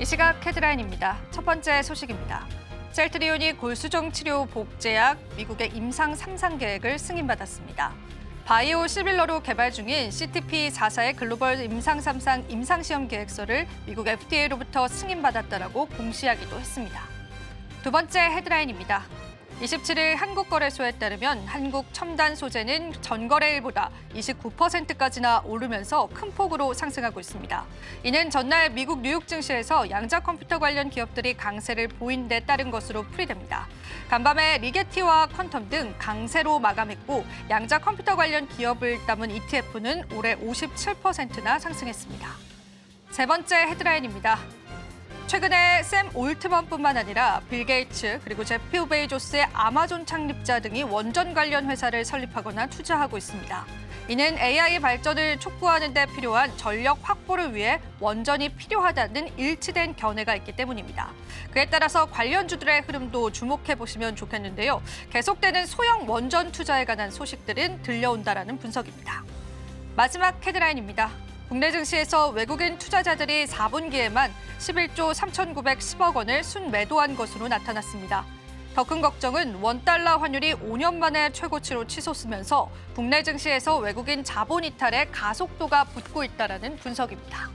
이 시각 헤드라인입니다. 첫 번째 소식입니다. 셀트리온이 골수정 치료 복제약 미국의 임상 3상 계획을 승인받았습니다. 바이오 시밀러로 개발 중인 CTP44의 글로벌 임상 3상 임상시험 계획서를 미국 FDA로부터 승인받았다라고 공시하기도 했습니다. 두 번째 헤드라인입니다. 27일 한국거래소에 따르면 한국 첨단 소재는 전거래일보다 29%까지나 오르면서 큰 폭으로 상승하고 있습니다. 이는 전날 미국 뉴욕 증시에서 양자 컴퓨터 관련 기업들이 강세를 보인 데 따른 것으로 풀이됩니다. 간밤에 리게티와 퀀텀 등 강세로 마감했고 양자 컴퓨터 관련 기업을 담은 ETF는 올해 57%나 상승했습니다. 세 번째 헤드라인입니다. 최근에 샘 올트먼뿐만 아니라 빌 게이츠 그리고 제프 베이조스의 아마존 창립자 등이 원전 관련 회사를 설립하거나 투자하고 있습니다. 이는 AI 발전을 촉구하는 데 필요한 전력 확보를 위해 원전이 필요하다는 일치된 견해가 있기 때문입니다. 그에 따라서 관련주들의 흐름도 주목해 보시면 좋겠는데요. 계속되는 소형 원전 투자에 관한 소식들은 들려온다라는 분석입니다. 마지막 헤드라인입니다. 국내 증시에서 외국인 투자자들이 4분기에만 11조 3,910억 원을 순매도한 것으로 나타났습니다. 더 큰 걱정은 원달러 환율이 5년 만에 최고치로 치솟으면서 국내 증시에서 외국인 자본 이탈의 가속도가 붙고 있다는 분석입니다.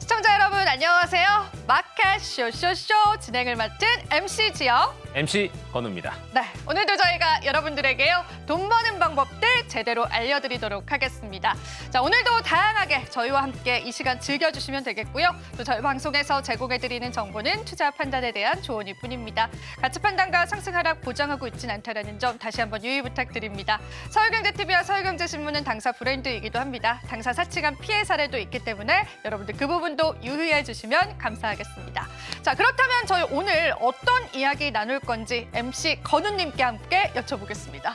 시청자 여러분 안녕하세요. 마켓 쇼쇼쇼 진행을 맡은 MC 지영, MC 건우입니다. 네, 오늘도 저희가 여러분들에게요 돈 버는 방법들 제대로 알려드리도록 하겠습니다. 자, 오늘도 다양하게 저희와 함께 이 시간 즐겨주시면 되겠고요. 또 저희 방송에서 제공해드리는 정보는 투자 판단에 대한 조언일 뿐입니다. 가치 판단과 상승 하락 보장하고 있진 않다는 점 다시 한번 유의 부탁드립니다. 서울경제TV와 서울경제신문은 당사 브랜드이기도 합니다. 당사 사칭한 피해 사례도 있기 때문에 여러분들 그 부분도 유의해 주시면 감사하겠습니다. 자, 그렇다면 저희 오늘 어떤 이야기 나눌 건지 MC 건우님께 함께 여쭤보겠습니다.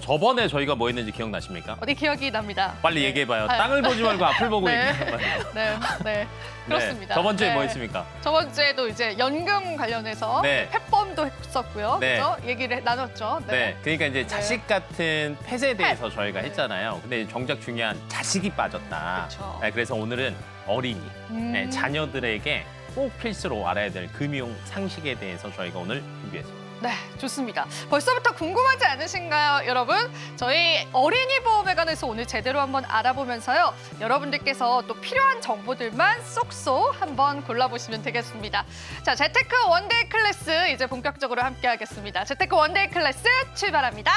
저번에 저희가 뭐 했는지 기억나십니까? 어디 기억이 납니다. 빨리 네. 얘기해봐요. 땅을 보지 말고 앞을 보고 네. 얘기해요 네, 그렇습니다. 저번 주에 네. 뭐 했습니까? 저번 주에도 이제 연금 관련해서 네. 펫범도 했었고요. 네. 그래서 얘기를 나눴죠. 네. 그러니까 이제 네. 자식 같은 펫에 대해서 저희가 했잖아요. 근데 정작 중요한 자식이 빠졌다. 그렇죠. 네, 그래서 오늘은 어린이, 네, 자녀들에게 꼭 필수로 알아야 될 금융 상식에 대해서 저희가 오늘 준비했습니다. 네, 좋습니다. 벌써부터 궁금하지 않으신가요, 여러분? 저희 어린이 보험에 관해서 오늘 제대로 한번 알아보면서요. 여러분들께서 또 필요한 정보들만 쏙쏙 한번 골라보시면 되겠습니다. 자, 재테크 원데이 클래스 이제 본격적으로 함께 하겠습니다. 재테크 원데이 클래스 출발합니다.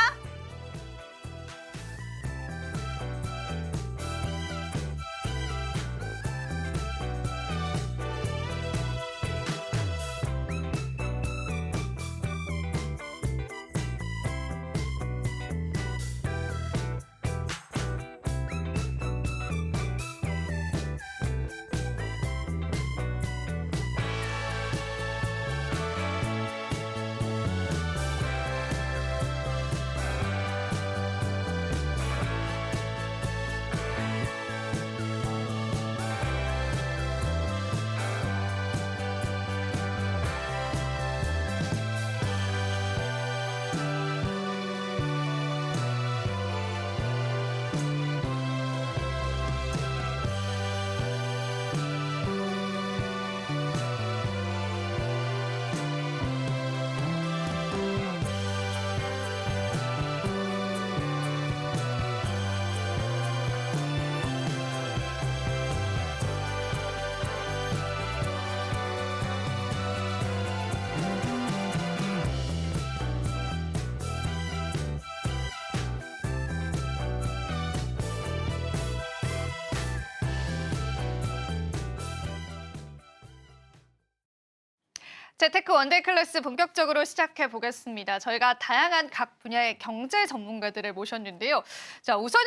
재테크 원데이 클래스 본격적으로 시작해 보겠습니다. 저희가 다양한 각 분야의 경제 전문가들을 모셨는데요. 자, 우선은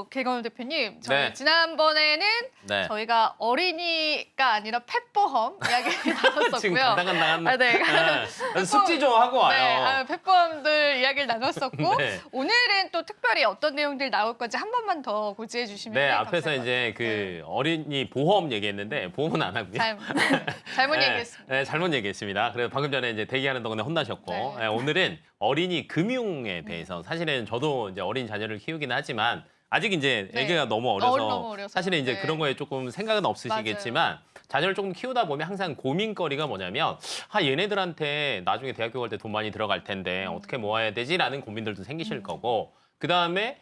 개건우 대표님, 저희 네. 지난번에는 네. 저희가 어린이가 아니라 펫보험 이야기를 나눴었고요. 지금 간당간당한 아, 네. 숙지 좀 하고 와요. 네, 펫보험들 이야기를 나눴었고 네. 오늘은 또 특별히 어떤 내용들 나올 건지 한 번만 더 고지해 주시면 네, 감사할 앞에서 것 이제 같아요. 그 어린이 보험 얘기했는데 보험은 안 하고요. 잘못 네, 얘기했습니다. 네, 잘못 계십니다. 그래서 방금 전에 이제 대기하는 동안에 혼나셨고 네. 예, 오늘은 어린이 금융에 대해서 사실은 저도 이제 어린 자녀를 키우긴 하지만 아직 이제 네. 애기가 너무 너무 어려서. 사실은 이제 네. 그런 거에 조금 생각은 없으시겠지만 자녀를 조금 키우다 보면 항상 고민거리가 뭐냐면 얘네들한테 나중에 대학교 갈 때 돈 많이 들어갈 텐데 어떻게 모아야 되지라는 고민들도 생기실 거고 그다음에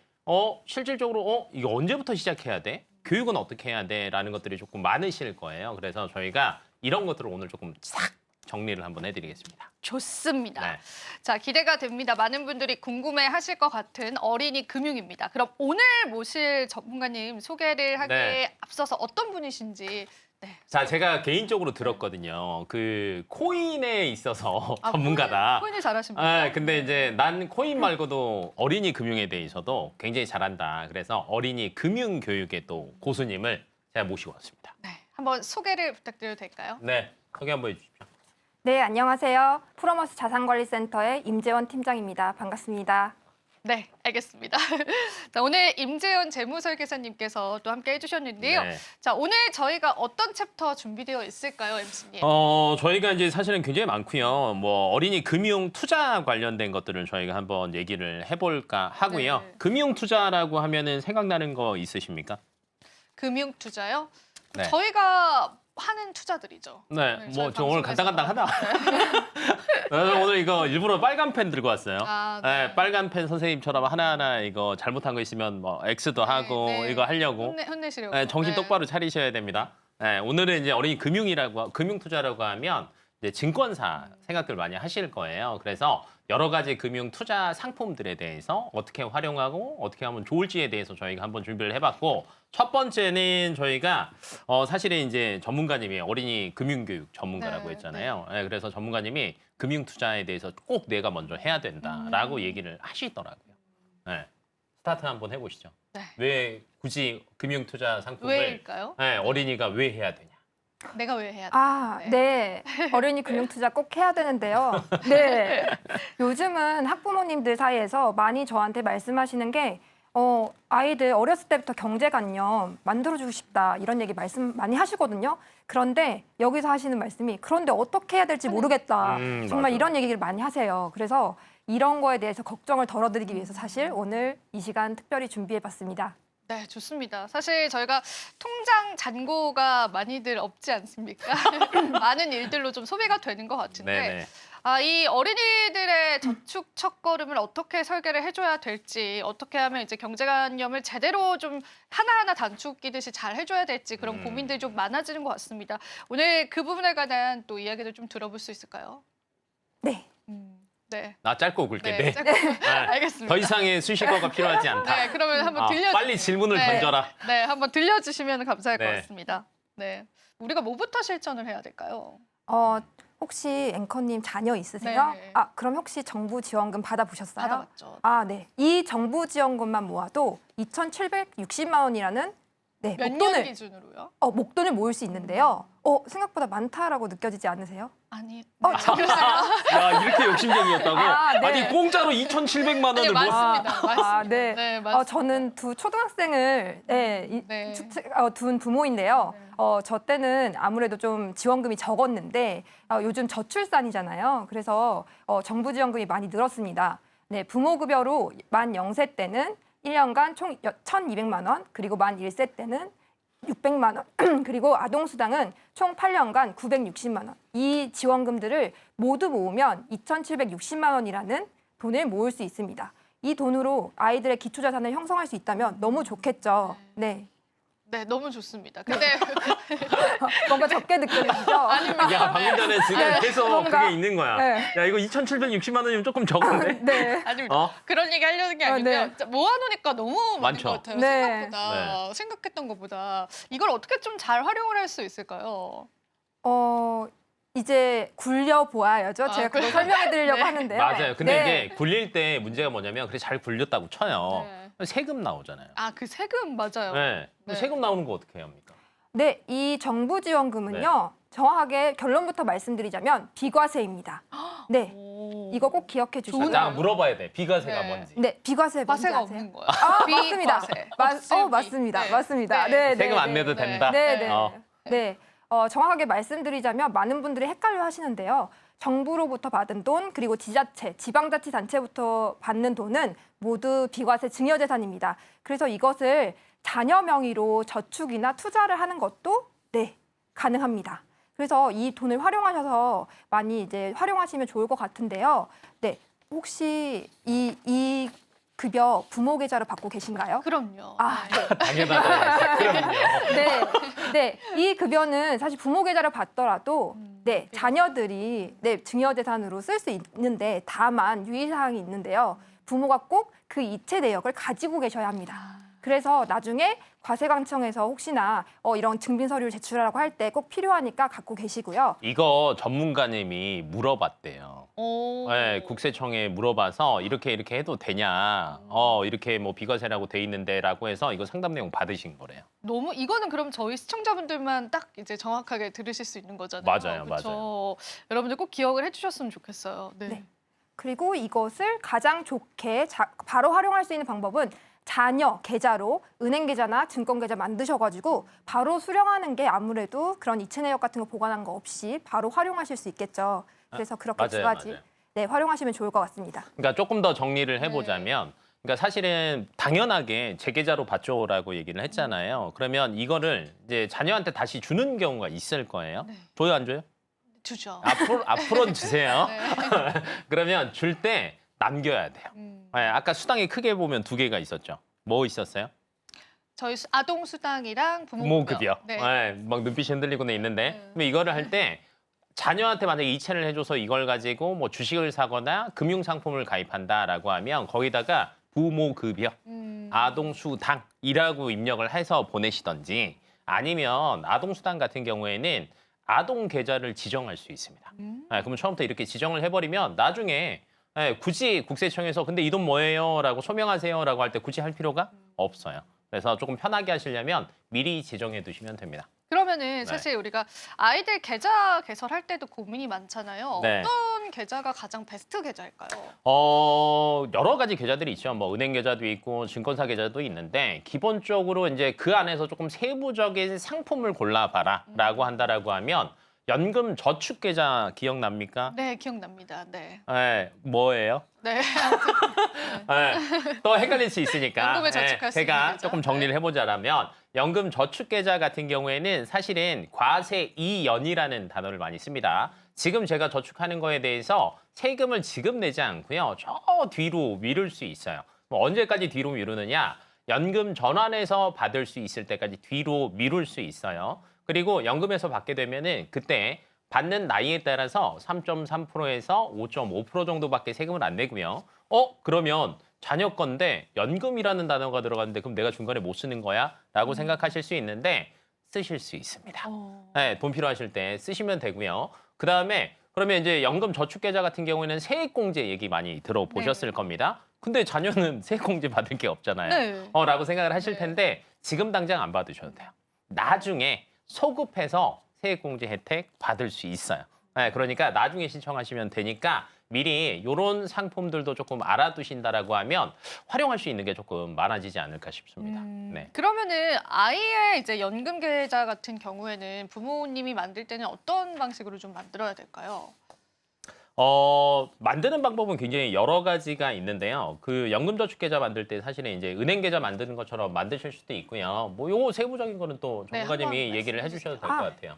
실질적으로 이거 언제부터 시작해야 돼? 교육은 어떻게 해야 돼? 라는 것들이 조금 많으실 거예요. 그래서 저희가 이런 것들을 오늘 조금 싹 정리를 한번 해드리겠습니다. 좋습니다. 네. 자, 기대가 됩니다. 많은 분들이 궁금해하실 것 같은 어린이 금융입니다. 그럼 오늘 모실 전문가님 소개를 하기에 네. 앞서서 어떤 분이신지. 네. 자, 제가 개인적으로 들었거든요. 그 코인에 있어서 전문가다. 코인을 잘하십니다. 근데 이제 난 코인 말고도 어린이 금융에 대해서도 굉장히 잘한다. 그래서 어린이 금융 교육의 또 고수님을 제가 모시고 왔습니다. 네, 한번 소개를 부탁드려도 될까요? 네, 소개 한번 해주십시오. 네, 안녕하세요. 프로머스 자산관리센터의 임재원 팀장입니다. 반갑습니다. 네, 알겠습니다. 자, 오늘 임재현 재무설계사님께서 또 함께 해주셨는데요. 네. 자, 오늘 저희가 어떤 챕터 준비되어 있을까요, MC님? 저희가 이제 사실은 굉장히 많고요. 뭐 어린이 금융 투자 관련된 것들을 저희가 한번 얘기를 해볼까 하고요. 네. 금융 투자라고 하면은 생각나는 거 있으십니까? 금융 투자요? 네. 저희가 하는 투자들이죠. 네, 네, 뭐 저희 저 오늘 방송에서. 간당간당하다. 오늘 이거 일부러 빨간 펜 들고 왔어요. 아, 네. 네. 빨간 펜 선생님처럼 하나하나 이거 잘못한 거 있으면 뭐 X도 하고 네. 이거 하려고. 혼내시려고. 네, 정신 네. 똑바로 차리셔야 됩니다. 네, 오늘은 이제 어린이 금융 투자라고 하면 이제 증권사 생각들 많이 하실 거예요. 그래서 여러 가지 금융 투자 상품들에 대해서 어떻게 활용하고 어떻게 하면 좋을지에 대해서 저희가 한번 준비를 해봤고 첫 번째는 저희가 사실은 이제 전문가님이 어린이 금융교육 전문가라고 네, 했잖아요. 네, 그래서 전문가님이 금융 투자에 대해서 꼭 내가 먼저 해야 된다라고 얘기를 하시더라고요. 네, 스타트 한번 해보시죠. 네. 왜 굳이 금융 투자 상품을 왜일까요? 네, 어린이가 왜 해야 되냐? 내가 왜 해야 돼? 아, 네. 어린이 금융투자 꼭 해야 되는데요. 네. 요즘은 학부모님들 사이에서 많이 저한테 말씀하시는 게 아이들 어렸을 때부터 경제관념 만들어주고 싶다 이런 얘기 말씀 많이 하시거든요. 그런데 여기서 하시는 말씀이 그런데 어떻게 해야 될지 모르겠다. 정말 맞아요. 이런 얘기를 많이 하세요. 그래서 이런 거에 대해서 걱정을 덜어드리기 위해서 사실 오늘 이 시간 특별히 준비해봤습니다. 네, 좋습니다. 사실 저희가 통장 잔고가 많이들 없지 않습니까? 많은 일들로 좀 소비가 되는 것 같은데 네네. 이 어린이들의 저축 첫걸음을 어떻게 설계를 해줘야 될지 어떻게 하면 이제 경제관념을 제대로 좀 하나하나 단축 끼듯이 잘 해줘야 될지 그런 고민들이 좀 많아지는 것 같습니다. 오늘 그 부분에 관한 또 이야기를 좀 들어볼 수 있을까요? 네. 네. 나 짧고 굵게. 네. 짧게. 알겠습니다. 더 이상의 수식어가 필요하지 않다. 네, 그러면 한번 들려주세요. 빨리 질문을 던져라. 네, 한번 들려주시면 감사할 것 네. 같습니다. 네, 우리가 뭐부터 실천을 해야 될까요? 혹시 앵커님 자녀 있으세요? 네. 아, 그럼 혹시 정부 지원금 받아보셨어요? 받아봤죠. 아, 네. 이 정부 지원금만 모아도 2,760만 원이라는 네, 몇 년 목돈을 기준으로요? 목돈을 모을 수 있는데요. 생각보다 많다라고 느껴지지 않으세요? 아니, 야, 이렇게 욕심쟁이였다고? 아, 네. 아니, 공짜로 2,700만 원을 네, 뭐... 맞습니다. 맞습니다. 아, 네. 네, 맞습니다. 저는 두 초등학생을 네. 둔 부모인데요. 저 때는 아무래도 좀 지원금이 적었는데 요즘 저출산이잖아요. 그래서 정부 지원금이 많이 늘었습니다. 네, 부모급여로 만 0세 때는 1년간 총 1,200만 원, 그리고 만 1세 때는 600만 원, 그리고 아동수당은 총 8년간 960만 원. 이 지원금들을 모두 모으면 2,760만 원이라는 돈을 모을 수 있습니다. 이 돈으로 아이들의 기초자산을 형성할 수 있다면 너무 좋겠죠. 네. 네, 너무 좋습니다. 근데 뭔가 적게 느껴지죠? 아닙니다. 야, 방금 전에 지금 네, 계속 뭔가- 그게 있는 거야. 네. 야, 이거 2,760만 원이면 조금 적은데? 네. 아닙니다. 그런 얘기 하려는 게 아니고요. 네. 진짜 모아놓으니까 너무 많은 많죠. 것 같아요. 네. 생각보다. 생각했던 것보다. 이걸 어떻게 좀 잘 활용을 할 수 있을까요? 이제 굴려보아야죠. 제가 그걸 설명해 드리려고 네. 하는데요. 맞아요. 근데 네. 이게 굴릴 때 문제가 뭐냐면 그래 잘 굴렸다고 쳐요. 네. 세금 나오잖아요. 아, 그 세금 맞아요. 네. 네. 세금 나오는 거 어떻게 해야 합니까? 네, 이 정부 지원금은요. 정확하게 결론부터 말씀드리자면 비과세입니다. 네, 오. 이거 꼭 기억해 주시고. 좋은 나 물어봐야 돼. 비과세가 네. 뭔지. 네, 비과세 뭔지 과세가 아세요? 없는 거예요. 맞습니다. 비과세. 맞습니다. 없을비. 맞습니다. 네. 맞습니다. 네. 네, 네, 세금 안 네. 내도 네. 된다. 네, 네. 어. 네. 정확하게 말씀드리자면 많은 분들이 헷갈려 하시는데요. 정부로부터 받은 돈 그리고 지자체, 지방자치단체부터 받는 돈은 모두 비과세 증여재산입니다. 그래서 이것을 자녀 명의로 저축이나 투자를 하는 것도 네, 가능합니다. 그래서 이 돈을 활용하셔서 많이 이제 활용하시면 좋을 것 같은데요. 네, 혹시 이 급여 부모 계좌로 받고 계신가요? 그럼요. 아, 네. 당연하죠. 그럼요. 네, 네, 이 급여는 사실 부모 계좌를 받더라도 네 자녀들이 네 증여재산으로 쓸 수 있는데 다만 유의사항이 있는데요. 부모가 꼭 그 이체 내역을 가지고 계셔야 합니다. 그래서 나중에 과세관청에서 혹시나 이런 증빙 서류를 제출하라고 할 때 꼭 필요하니까 갖고 계시고요. 이거 전문가님이 물어봤대요. 오. 네, 국세청에 물어봐서 이렇게 해도 되냐? 이렇게 뭐 비과세라고 돼 있는데라고 해서 이거 상담 내용 받으신 거래요. 너무 이거는 그럼 저희 시청자분들만 딱 이제 정확하게 들으실 수 있는 거잖아요. 맞아요, 그쵸? 맞아요. 여러분들 꼭 기억을 해주셨으면 좋겠어요. 네. 네. 그리고 이것을 가장 좋게 바로 활용할 수 있는 방법은 자녀 계좌로 은행 계좌나 증권 계좌 만드셔가지고 바로 수령하는 게 아무래도 그런 이체 내역 같은 거 보관한 거 없이 바로 활용하실 수 있겠죠. 그래서 그렇게 두 맞아요, 가지 맞아요. 네, 활용하시면 좋을 것 같습니다. 그러니까 조금 더 정리를 해보자면, 그러니까 사실은 당연하게 제 계좌로 받죠라고 얘기를 했잖아요. 그러면 이거를 이제 자녀한테 다시 주는 경우가 있을 거예요. 네. 줘요, 안 줘요? 주죠. 앞으로는 주세요. 네. 그러면 줄 때 남겨야 돼요. 네, 아까 수당이 크게 보면 두 개가 있었죠. 뭐 있었어요? 저희 아동 수당이랑 부모급여. 네. 네, 막 눈빛이 흔들리고는 있는데, 그럼 이거를 할 때 자녀한테 만약에 이체를 해줘서 이걸 가지고 뭐 주식을 사거나 금융상품을 가입한다라고 하면 거기다가 부모급여, 아동수당이라고 입력을 해서 보내시던지 아니면 아동수당 같은 경우에는 아동 계좌를 지정할 수 있습니다. 그러면 처음부터 이렇게 지정을 해버리면 나중에 굳이 국세청에서 근데 이 돈 뭐예요? 라고 소명하세요? 라고 할 때 굳이 할 필요가 없어요. 그래서 조금 편하게 하시려면 미리 지정해 두시면 됩니다. 그러면은 사실 우리가 아이들 계좌 개설할 때도 고민이 많잖아요. 네. 어떤 계좌가 가장 베스트 계좌일까요? 여러 가지 계좌들이 있죠. 뭐 은행 계좌도 있고 증권사 계좌도 있는데 기본적으로 이제 그 안에서 조금 세부적인 상품을 골라봐라라고 한다라고 하면 연금 저축 계좌 기억납니까? 네, 기억납니다. 네. 네, 뭐예요? 네. 네, 또 헷갈릴 수 있으니까 연금에 저축할 수 있는 제가 계좌. 조금 정리를 해보자면 연금 저축 계좌 같은 경우에는 사실은 과세 이연이라는 단어를 많이 씁니다. 지금 제가 저축하는 거에 대해서 세금을 지금 내지 않고요. 저 뒤로 미룰 수 있어요. 뭐 언제까지 뒤로 미루느냐? 연금 전환해서 받을 수 있을 때까지 뒤로 미룰 수 있어요. 그리고 연금에서 받게 되면은 그때 받는 나이에 따라서 3.3%에서 5.5% 정도밖에 세금을 안 내고요. 그러면 자녀 건데 연금이라는 단어가 들어갔는데 그럼 내가 중간에 못 쓰는 거야? 라고 생각하실 수 있는데 쓰실 수 있습니다. 네, 돈 필요하실 때 쓰시면 되고요. 그다음에 그러면 이제 연금 저축 계좌 같은 경우에는 세액공제 얘기 많이 들어보셨을 겁니다. 근데 자녀는 세액공제 받을 게 없잖아요. 네. 라고 생각을 하실 텐데 지금 당장 안 받으셔도 돼요. 나중에 소급해서 세액공제 혜택 받을 수 있어요. 네, 그러니까 나중에 신청하시면 되니까 미리 이런 상품들도 조금 알아두신다라고 하면 활용할 수 있는 게 조금 많아지지 않을까 싶습니다. 네. 그러면은 아이의 이제 연금 계좌 같은 경우에는 부모님이 만들 때는 어떤 방식으로 좀 만들어야 될까요? 만드는 방법은 굉장히 여러 가지가 있는데요. 그 연금저축계좌 만들 때 사실은 이제 은행 계좌 만드는 것처럼 만드실 수도 있고요. 뭐 요거 세부적인 거는 또 네, 전문가님이 한번 얘기를 말씀해 해주셔도 될 주세요. 것 같아요.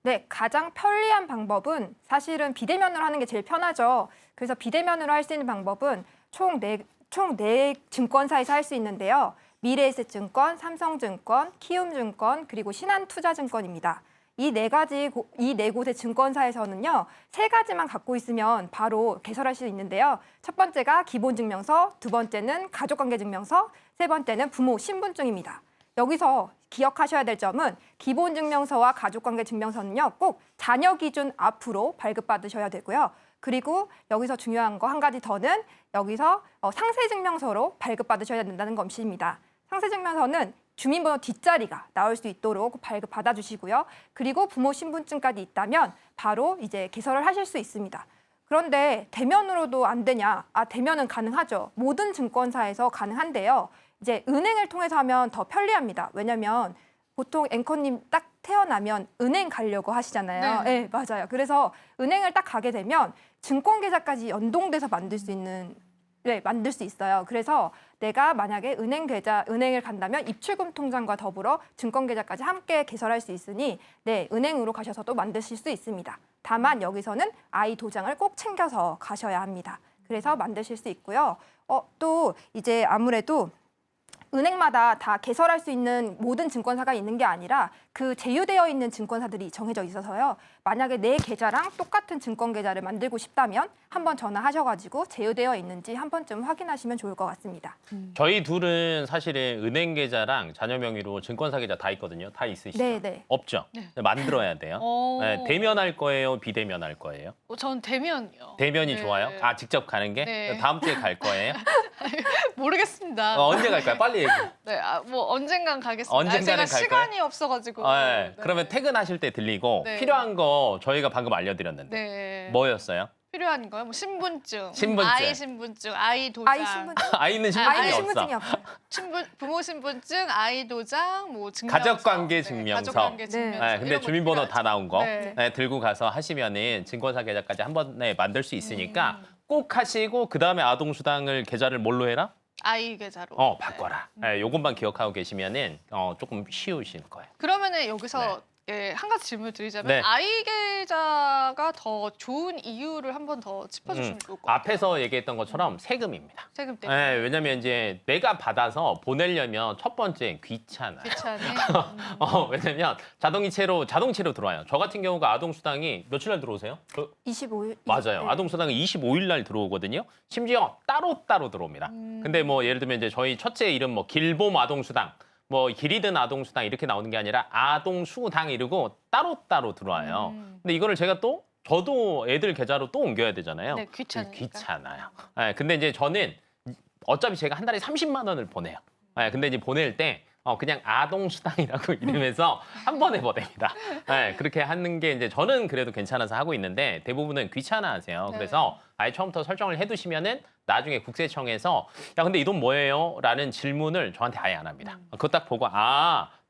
네, 가장 편리한 방법은 사실은 비대면으로 하는 게 제일 편하죠. 그래서 비대면으로 할 수 있는 방법은 총 네 증권사에서 할 수 있는데요. 미래에셋증권, 삼성증권, 키움증권, 그리고 신한투자증권입니다. 이 네 곳의 증권사에서는요, 세 가지만 갖고 있으면 바로 개설할 수 있는데요. 첫 번째가 기본증명서, 두 번째는 가족관계증명서, 세 번째는 부모 신분증입니다. 여기서 기억하셔야 될 점은 기본증명서와 가족관계증명서는요, 꼭 자녀 기준 앞으로 발급받으셔야 되고요. 그리고 여기서 중요한 거 한 가지 더는 여기서 상세증명서로 발급받으셔야 된다는 것입니다. 상세증명서는 주민번호 뒷자리가 나올 수 있도록 발급 받아주시고요. 그리고 부모 신분증까지 있다면 바로 이제 개설을 하실 수 있습니다. 그런데 대면으로도 안 되냐? 대면은 가능하죠. 모든 증권사에서 가능한데요. 이제 은행을 통해서 하면 더 편리합니다. 왜냐하면 보통 앵커님 딱 태어나면 은행 가려고 하시잖아요. 네. 네, 맞아요. 그래서 은행을 딱 가게 되면 증권 계좌까지 연동돼서 만들 수 있는 네, 만들 수 있어요. 그래서 내가 만약에 은행을 간다면 입출금 통장과 더불어 증권 계좌까지 함께 개설할 수 있으니 네, 은행으로 가셔서도 만드실 수 있습니다. 다만 여기서는 아이 도장을 꼭 챙겨서 가셔야 합니다. 그래서 만드실 수 있고요. 또 이제 아무래도 은행마다 다 개설할 수 있는 모든 증권사가 있는 게 아니라 그 제휴되어 있는 증권사들이 정해져 있어서요. 만약에 내 계좌랑 똑같은 증권 계좌를 만들고 싶다면 한번 전화하셔가지고 제휴되어 있는지 한 번쯤 확인하시면 좋을 것 같습니다. 저희 둘은 사실은 은행 계좌랑 자녀 명의로 증권사 계좌 다 있거든요. 다 있으시죠? 네. 없죠? 만들어야 돼요. 네, 대면할 거예요? 비대면할 거예요? 전 대면이요. 대면이 네. 좋아요? 아, 직접 가는 게? 네. 다음 주에 갈 거예요? 모르겠습니다. 언제 갈까요? 빨리 얘기해. 네, 뭐 언젠간 가겠습니다. 언젠가는 제가 갈까요? 시간이 없어가지고. 네. 그러면 퇴근하실 때 들리고 네. 필요한 거 저희가 방금 알려드렸는데 네. 뭐였어요? 필요한 거요? 뭐 신분증, 신분증. 아이 신분증, 아이 도장, 아이 신분증, 아이는 신분증이 아이 없어. 신분증이 없어요. 부모 신분증, 아이 도장, 뭐 증명서, 가족관계 증명서. 가족관계 증명서. 네, 근데 이런 거 주민번호 필요하죠. 다 나온 거 네. 네, 들고 가서 하시면은 증권사 계좌까지 한 번에 만들 수 있으니까 음. 꼭 하시고 그 다음에 아동수당을 계좌를 뭘로 해라? 아이 계좌로. 바꿔라. 네, 요것만 기억하고 계시면은 조금 쉬우실 거예요. 그러면은 여기서 한 가지 질문을 드리자면 네. 아이 계좌가 더 좋은 이유를 한 번 더 짚어주시면 좋을 것 같아요. 앞에서 얘기했던 것처럼 세금입니다. 세금 때문에. 네, 왜냐면 이제 내가 받아서 보내려면 첫 번째 귀찮아요. 귀찮네. 왜냐면 자동이체로 들어와요. 저 같은 경우가 아동수당이 며칠 날 들어오세요? 25일. 맞아요. 네. 아동수당이 25일 날 들어오거든요. 심지어 따로 들어옵니다. 근데 뭐 예를 들면 이제 저희 첫째 이름 뭐 길봄 아동수당, 뭐 길이 든 아동수당 이렇게 나오는 게 아니라 아동수당 이러고 따로 들어와요. 근데 이거를 저도 애들 계좌로 또 옮겨야 되잖아요. 네, 귀찮으니까. 귀찮아요. 네, 근데 이제 저는 어차피 제가 한 달에 30만 원을 보내요. 네, 근데 이제 보낼 때 그냥 아동수당이라고 이름해서 한 번에 보냅니다. 네, 그렇게 하는 게 이제 저는 그래도 괜찮아서 하고 있는데 대부분은 귀찮아하세요. 네. 그래서 아예 처음부터 설정을 해두시면은 나중에 국세청에서 야 근데 이 돈 뭐예요? 라는 질문을 저한테 아예 안 합니다. 그거 딱 보고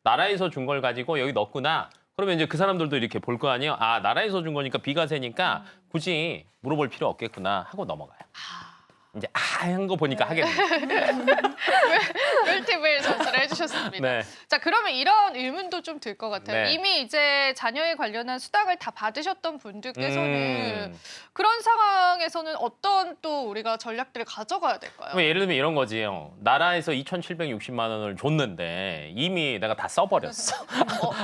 나라에서 준 걸 가지고 여기 넣었구나. 그러면 이제 그 사람들도 이렇게 볼 거 아니에요. 나라에서 준 거니까 비과세니까 굳이 물어볼 필요 없겠구나 하고 넘어가요. 이제 한 거 보니까 하겠네. 꿀팁을 전수를 해주셨습니다. 네. 자, 그러면 이런 의문도 좀 들 것 같아요. 네. 이미 이제 자녀에 관련한 수당을 다 받으셨던 분들께서는 음. 그런 상황에서는 어떤 또 우리가 전략들을 가져가야 될까요? 그럼 예를 들면 이런 거지요. 나라에서 2,760만 원을 줬는데 이미 내가 다 써버렸어.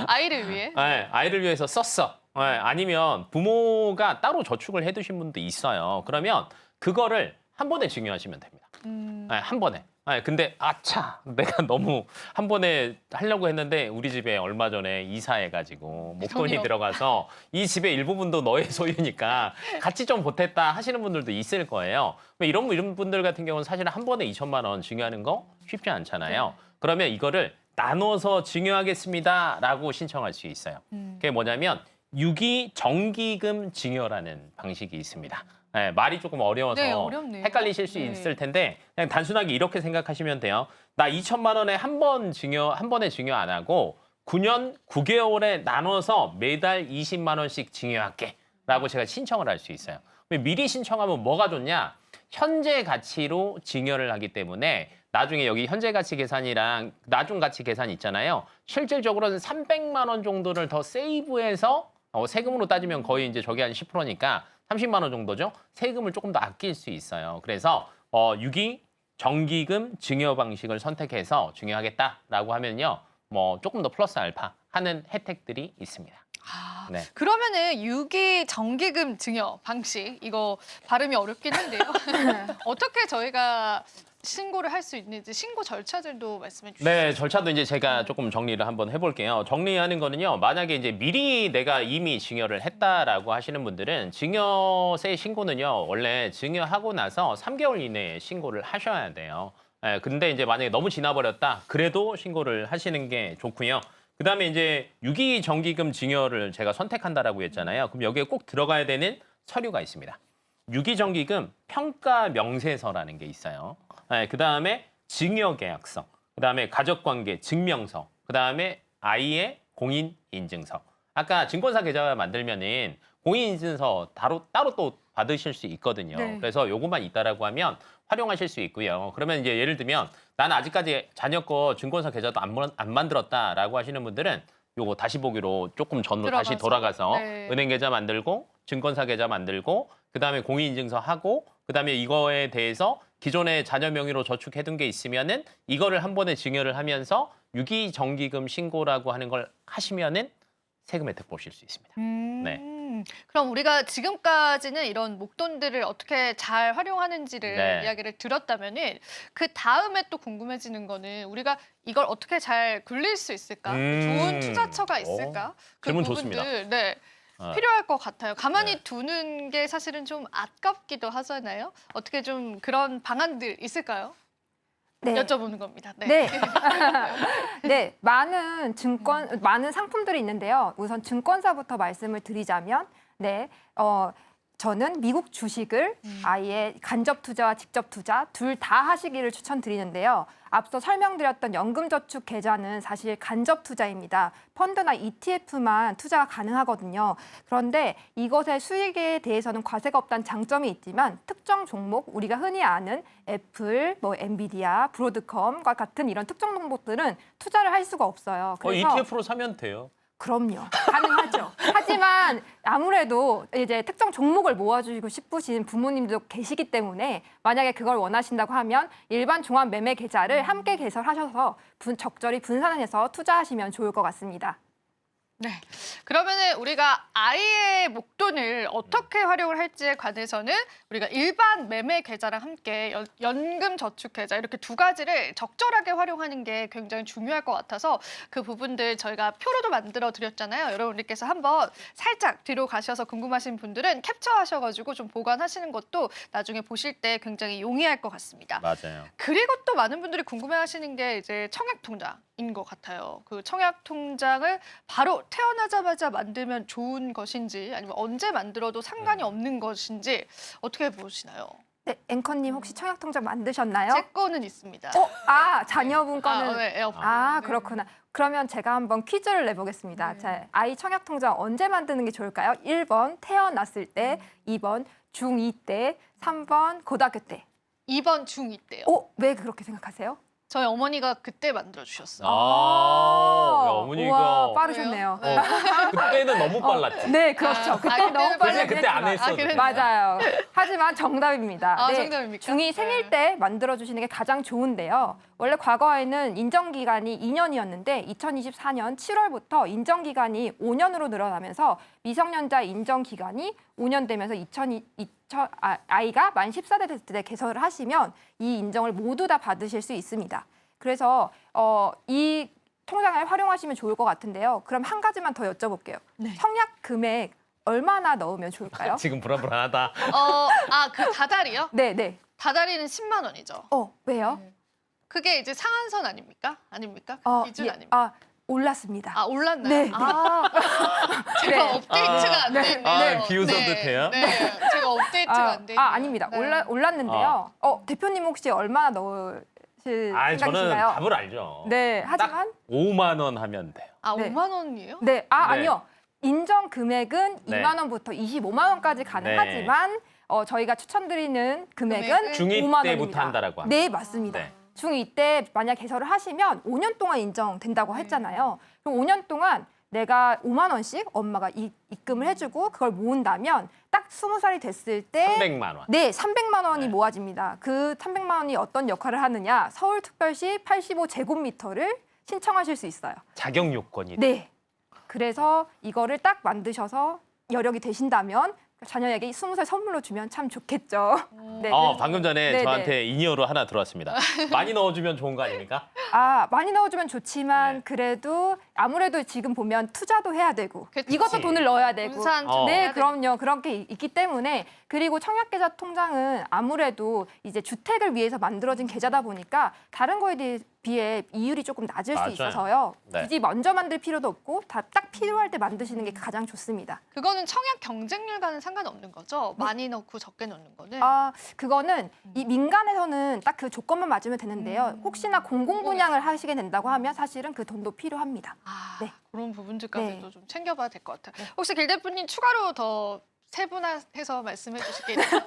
아이를 위해? 네, 아이를 위해서 썼어. 네, 아니면 부모가 따로 저축을 해두신 분도 있어요. 그러면 그거를 한 번에 증여하시면 됩니다. 네, 한 번에. 네, 근데 아차 내가 너무 한 번에 하려고 했는데 우리 집에 얼마 전에 이사해가지고 목돈이 돈이 들어가서 이 집의 일부분도 너의 소유니까 같이 좀 보탰다 하시는 분들도 있을 거예요. 이런 분들 같은 경우는 사실 한 번에 2천만 원 증여하는 거 쉽지 않잖아요. 그러면 이거를 나눠서 증여하겠습니다라고 신청할 수 있어요. 그게 뭐냐면 유기 정기금 증여라는 방식이 있습니다. 네, 말이 조금 어려워서 네, 어렵네요. 헷갈리실 수 네. 있을 텐데 그냥 단순하게 이렇게 생각하시면 돼요. 나 2천만 원에 한 번에 증여 안 하고 9년 9개월에 나눠서 매달 20만 원씩 증여할게라고 제가 신청을 할 수 있어요. 미리 신청하면 뭐가 좋냐? 현재 가치로 증여를 하기 때문에 나중에 여기 현재 가치 계산이랑 나중 가치 계산 있잖아요. 실질적으로는 300만 원 정도를 더 세이브해서 세금으로 따지면 거의 이제 저게 한 10%니까 30만 원 정도죠. 세금을 조금 더 아낄 수 있어요. 그래서 유기 정기금 증여 방식을 선택해서 증여하겠다라고 하면요. 뭐 조금 더 플러스 알파 하는 혜택들이 있습니다. 네. 그러면은 유기 정기금 증여 방식 이거 발음이 어렵긴 한데요. 어떻게 저희가 신고를 할 수 있는지 신고 절차들도 말씀해 주시죠. 네, 절차도 이제 제가 조금 정리를 한번 해볼게요. 정리하는 거는요, 만약에 이제 미리 내가 이미 증여를 했다라고 하시는 분들은 증여세 신고는요, 원래 증여하고 나서 3개월 이내에 신고를 하셔야 돼요. 근데 이제 만약에 너무 지나버렸다, 그래도 신고를 하시는 게 좋고요. 그다음에 이제 유기정기금 증여를 제가 선택한다라고 했잖아요. 그럼 여기에 꼭 들어가야 되는 서류가 있습니다. 유기정기금 평가 명세서라는 게 있어요. 그다음에 증여계약서, 그다음에 가족관계 증명서, 그다음에 아이의 공인인증서. 아까 증권사 계좌 만들면은 공인인증서 따로 또 받으실 수 있거든요. 네. 그래서 요것만 있다라고 하면 활용하실 수 있고요. 그러면 이제 예를 들면 나는 아직까지 자녀 거 증권사 계좌도 안 만들었다라고 하시는 분들은 요거 다시 보기로 조금 전으로 다시 돌아가서 네. 은행 계좌 만들고 증권사 계좌 만들고 그다음에 공인인증서 하고 그다음에 이거에 대해서 기존에 자녀 명의로 저축해둔 게 있으면은 이거를 한 번에 증여를 하면서 유기정기금 신고라고 하는 걸 하시면은 세금 혜택 보실 수 있습니다. 네. 그럼 우리가 지금까지는 이런 목돈들을 어떻게 잘 활용하는지를 네. 이야기를 들었다면은 그 다음에 또 궁금해지는 거는 우리가 이걸 어떻게 잘 굴릴 수 있을까? 좋은 투자처가 있을까? 그 질문 부분들, 좋습니다. 네. 어. 필요할 것 같아요. 가만히 네. 두는 게 사실은 좀 아깝기도 하잖아요. 어떻게 좀 그런 방안들 있을까요? 네. 여쭤보는 겁니다. 네. 네. 네, 많은 상품들이 있는데요. 우선 증권사부터 말씀을 드리자면, 네, 저는 미국 주식을 아예 간접 투자와 직접 투자 둘 다 하시기를 추천드리는데요. 앞서 설명드렸던 연금저축 계좌는 사실 간접 투자입니다. 펀드나 ETF만 투자가 가능하거든요. 그런데 이것의 수익에 대해서는 과세가 없다는 장점이 있지만 특정 종목, 우리가 흔히 아는 애플, 엔비디아, 브로드컴과 같은 이런 특정 종목들은 투자를 할 수가 없어요. 그래서 ETF로 사면 돼요. 그럼요. 가능하죠. 하지만 아무래도 이제 특정 종목을 모아주시고 싶으신 부모님도 계시기 때문에 만약에 그걸 원하신다고 하면 일반 종합 매매 계좌를 함께 개설하셔서 적절히 분산해서 투자하시면 좋을 것 같습니다. 네. 그러면은 우리가 아이의 목돈을 어떻게 활용을 할지에 관해서는 우리가 일반 매매 계좌랑 함께 연금 저축 계좌 이렇게 두 가지를 적절하게 활용하는 게 굉장히 중요할 것 같아서 그 부분들 저희가 표로도 만들어 드렸잖아요. 여러분들께서 한번 살짝 뒤로 가셔서 궁금하신 분들은 캡처하셔가지고 좀 보관하시는 것도 나중에 보실 때 굉장히 용이할 것 같습니다. 맞아요. 그리고 또 많은 분들이 궁금해하시는 게 이제 청약 통장인 것 같아요. 그 청약 통장을 바로 태어나자마자 만들면 좋은 것인지 아니면 언제 만들어도 상관이 없는 것인지 어떻게 보시나요? 네, 앵커님 혹시 청약통장 만드셨나요? 제 거는 있습니다. 자녀분 거는 네, 그렇구나. 그러면 제가 한번 퀴즈를 내보겠습니다. 네. 자, 아이 청약통장 언제 만드는 게 좋을까요? 1번 태어났을 때, 2번 중2 때, 3번 고등학교 때. 2번 중2 때요. 왜 그렇게 생각하세요? 저희 어머니가 그때 만들어 주셨어요. 어머니가 우와, 빠르셨네요. 그때는 너무 빨랐지. 네, 그렇죠. 그때 그때는 너무 빨리 그때 그때 안 했어도 그래요? 맞아요. 하지만 정답입니다. 정답입니까? 중2 생일 때 만들어주시는 게 가장 좋은데요. 원래 과거에는 인정기간이 2년이었는데 2024년 7월부터 인정기간이 5년으로 늘어나면서 미성년자 인정기간이 5년 되면서 아이가 만 14세 됐을 때 개설을 하시면 이 인정을 모두 다 받으실 수 있습니다. 그래서 이 통장을 활용하시면 좋을 것 같은데요. 그럼 한 가지만 더 여쭤볼게요. 네. 청약 금액 얼마나 넣으면 좋을까요? 지금 불안불안하다. 그 다달이요? 네. 다달이는 10만 원이죠. 왜요? 그게 이제 상한선 아닙니까? 아닙니까? 기준 예, 아닙니까? 올랐습니다. 올랐나요? 네. 제가 네. 업데이트가 안 돼 있네요. 비웃어 듯해요? 네, 제가 업데이트가 안 돼 있네요. 아닙니다. 네. 올랐는데요. 대표님 혹시 얼마나 넣으실 저는 생각이신가요? 답을 알죠. 네, 하지만 5만 원 하면 돼요. 네. 5만 원이에요? 네, 아니요. 인정 금액은 네. 2만 원부터 25만 원까지 가능하지만 저희가 추천드리는 금액은 금액은? 2 5만 때부터 원입니다. 한다라고 합니다. 네, 맞습니다. 네. 중2 때 만약 개설을 하시면 5년 동안 인정된다고 했잖아요. 그럼 5년 동안 내가 5만 원씩 엄마가 입금을 해주고 그걸 모은다면 딱 20살이 됐을 때 300만 원. 네, 300만 원이 네. 모아집니다. 그 300만 원이 어떤 역할을 하느냐? 서울특별시 85제곱미터를 신청하실 수 있어요. 자격 요건이. 네. 그래서 이거를 딱 만드셔서 여력이 되신다면 자녀에게 20살 선물로 주면 참 좋겠죠. 네, 방금 전에 네네. 저한테 인이어로 하나 들어왔습니다. 많이 넣어주면 좋은 거 아닙니까? 많이 넣어주면 좋지만 네. 그래도 아무래도 지금 보면 투자도 해야 되고 그치. 이것도 돈을 넣어야 되고 분산 좀 네, 해야 그럼요. 그런 게 있기 때문에 그리고 청약계좌 통장은 아무래도 이제 주택을 위해서 만들어진 계좌다 보니까 다른 거에 비해 이율이 조금 낮을 맞아요. 수 있어서요. 네. 굳이 먼저 만들 필요도 없고 딱 필요할 때 만드시는 게 가장 좋습니다. 그거는 청약 경쟁률과는 상관없는 거죠? 많이 넣고 적게 넣는 거는? 그거는 이 민간에서는 딱 그 조건만 맞으면 되는데요. 혹시나 공공 분양을 하시게 된다고 하면 사실은 그 돈도 필요합니다. 네. 그런 부분들까지도 네. 좀 챙겨봐야 될 것 같아요. 혹시 길 대표님 추가로 더 세분화해서 말씀해 주시겠어요?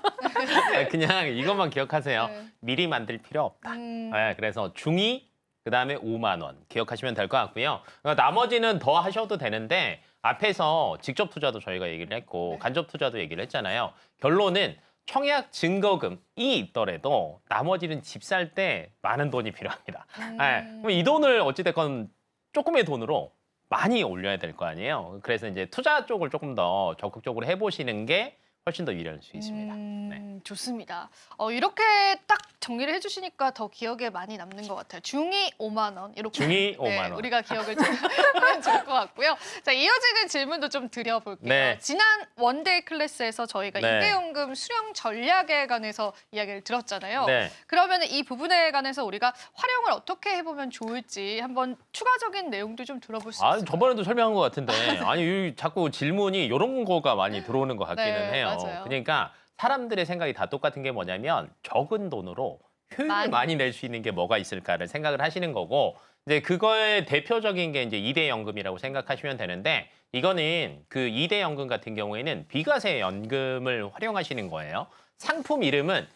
그냥 이것만 기억하세요. 네. 미리 만들 필요 없다. 네, 그래서 중위 그다음에 5만 원 기억하시면 될 것 같고요. 나머지는 더 하셔도 되는데 앞에서 직접 투자도 저희가 얘기를 했고 네. 간접 투자도 얘기를 했잖아요. 결론은 청약 증거금이 있더라도 나머지는 집 살 때 많은 돈이 필요합니다. 네, 그럼 이 돈을 어찌됐건 조금의 돈으로 많이 올려야 될 거 아니에요. 그래서 이제 투자 쪽을 조금 더 적극적으로 해보시는 게 훨씬 더 유리할 수 있습니다. 네. 좋습니다. 이렇게 딱 정리를 해주시니까 더 기억에 많이 남는 것 같아요. 중위 5만 원 이렇게. 중위 5만 원. 우리가 기억을 좀 하면 좋을 것 같고요. 자, 이어지는 질문도 좀 드려볼게요. 네. 지난 원데이 클래스에서 저희가 네. 임대연금 수령 전략에 관해서 이야기를 들었잖아요. 네. 그러면 이 부분에 관해서 우리가 활용을 어떻게 해보면 좋을지 한번 추가적인 내용도 좀 들어볼 수 있을까요? 저번에도 설명한 것 같은데 아니 자꾸 질문이 이런 거가 많이 들어오는 것 같기는 네, 해요. 맞아요. 그러니까 사람들의 생각이 다 똑같은 게 뭐냐면 적은 돈으로 효율을 많이 낼 수 있는 게 뭐가 있을까를 생각을 하시는 거고 이제 그거의 대표적인 게 이제 2대 연금이라고 생각하시면 되는데 이거는 그 2대 연금 같은 경우에는 비과세 연금을 활용하시는 거예요. 상품 이름은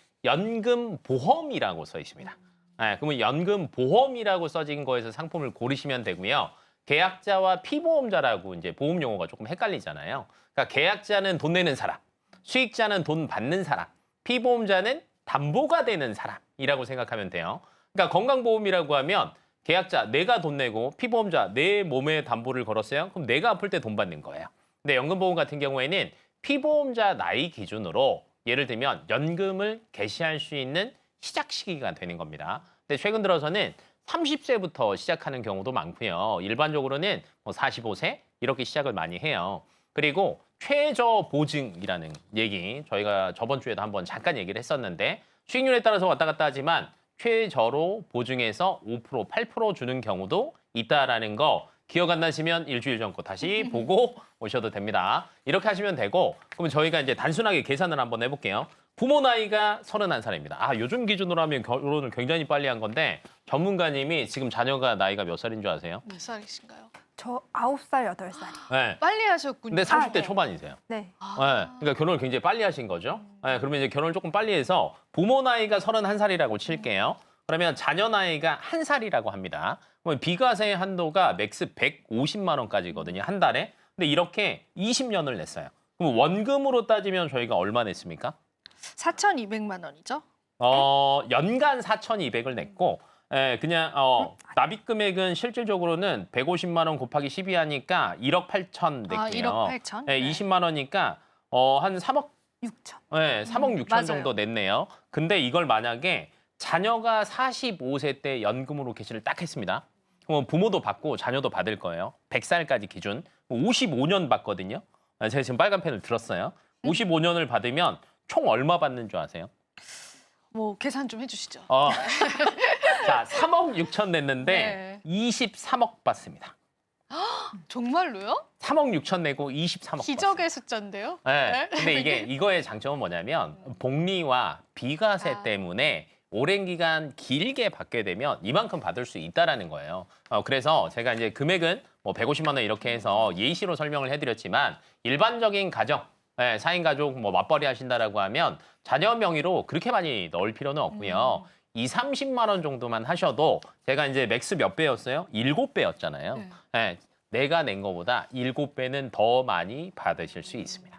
연금보험이라고 써 있습니다. 네, 그러면 연금보험이라고 써진 거에서 상품을 고르시면 되고요. 계약자와 피보험자라고 이제 보험 용어가 조금 헷갈리잖아요. 그러니까 계약자는 돈 내는 사람, 수익자는 돈 받는 사람, 피보험자는 담보가 되는 사람이라고 생각하면 돼요. 그러니까 건강보험이라고 하면 계약자 내가 돈 내고 피보험자 내 몸에 담보를 걸었어요. 그럼 내가 아플 때 돈 받는 거예요. 근데 연금보험 같은 경우에는 피보험자 나이 기준으로 예를 들면 연금을 개시할 수 있는 시작 시기가 되는 겁니다. 근데 최근 들어서는 30세부터 시작하는 경우도 많고요. 일반적으로는 뭐 45세 이렇게 시작을 많이 해요. 그리고 최저 보증이라는 얘기 저희가 저번 주에도 한번 잠깐 얘기를 했었는데 수익률에 따라서 왔다 갔다 하지만 최저로 보증해서 5%, 8% 주는 경우도 있다라는 거 기억 안 나시면 일주일 전 거 다시 보고 오셔도 됩니다. 이렇게 하시면 되고 그러면 저희가 이제 단순하게 계산을 한번 해볼게요. 부모 나이가 31살입니다. 요즘 기준으로 하면 결혼을 굉장히 빨리 한 건데 전문가님이 지금 자녀가 나이가 몇 살인 줄 아세요? 몇 살이신가요? 저 9살, 8살이요. 네. 빨리 하셨군요. 근데 30대 네. 초반이세요. 네. 네. 그러니까 결혼을 굉장히 빨리 하신 거죠. 네. 그러면 이제 결혼을 조금 빨리 해서 부모 나이가 31살이라고 칠게요. 그러면 자녀 나이가 1살이라고 합니다. 그러면 비과세 한도가 맥스 150만 원까지거든요. 한 달에. 근데 이렇게 20년을 냈어요. 그럼 원금으로 따지면 저희가 얼마 냈습니까? 4,200만 원이죠? 연간 4,200을 냈고 그냥 납입 금액은 실질적으로는 150만 원 곱하기 12 하니까 1억 8천 냈고요. 1억 8천? 네, 20만 원이니까 한 3억 6천. 네, 3억 6천 맞아요. 정도 냈네요. 근데 이걸 만약에 자녀가 45세 때 연금으로 개시를 딱 했습니다. 그럼 부모도 받고 자녀도 받을 거예요. 100살까지 기준. 55년 받거든요. 제가 지금 빨간 펜을 들었어요. 55년을 받으면 총 얼마 받는 줄 아세요? 뭐 계산 좀 해주시죠. 자, 3억 6천 냈는데 네. 23억 받습니다. 정말로요? 3억 6천 내고 23억 기적의 숫자인데요? 네. 근데 이거의 장점은 뭐냐면 복리와 비과세 때문에 오랜 기간 길게 받게 되면 이만큼 받을 수 있다라는 거예요. 그래서 제가 이제 금액은 뭐 150만 원 이렇게 해서 예시로 설명을 해드렸지만 일반적인 가정, 4인 가족 뭐 맞벌이 하신다라고 하면 자녀 명의로 그렇게 많이 넣을 필요는 없고요. 2, 30만 원 정도만 하셔도 제가 이제 맥스 몇 배였어요? 7배였잖아요. 네. 내가 낸 거보다 7배는 더 많이 받으실 수 있습니다.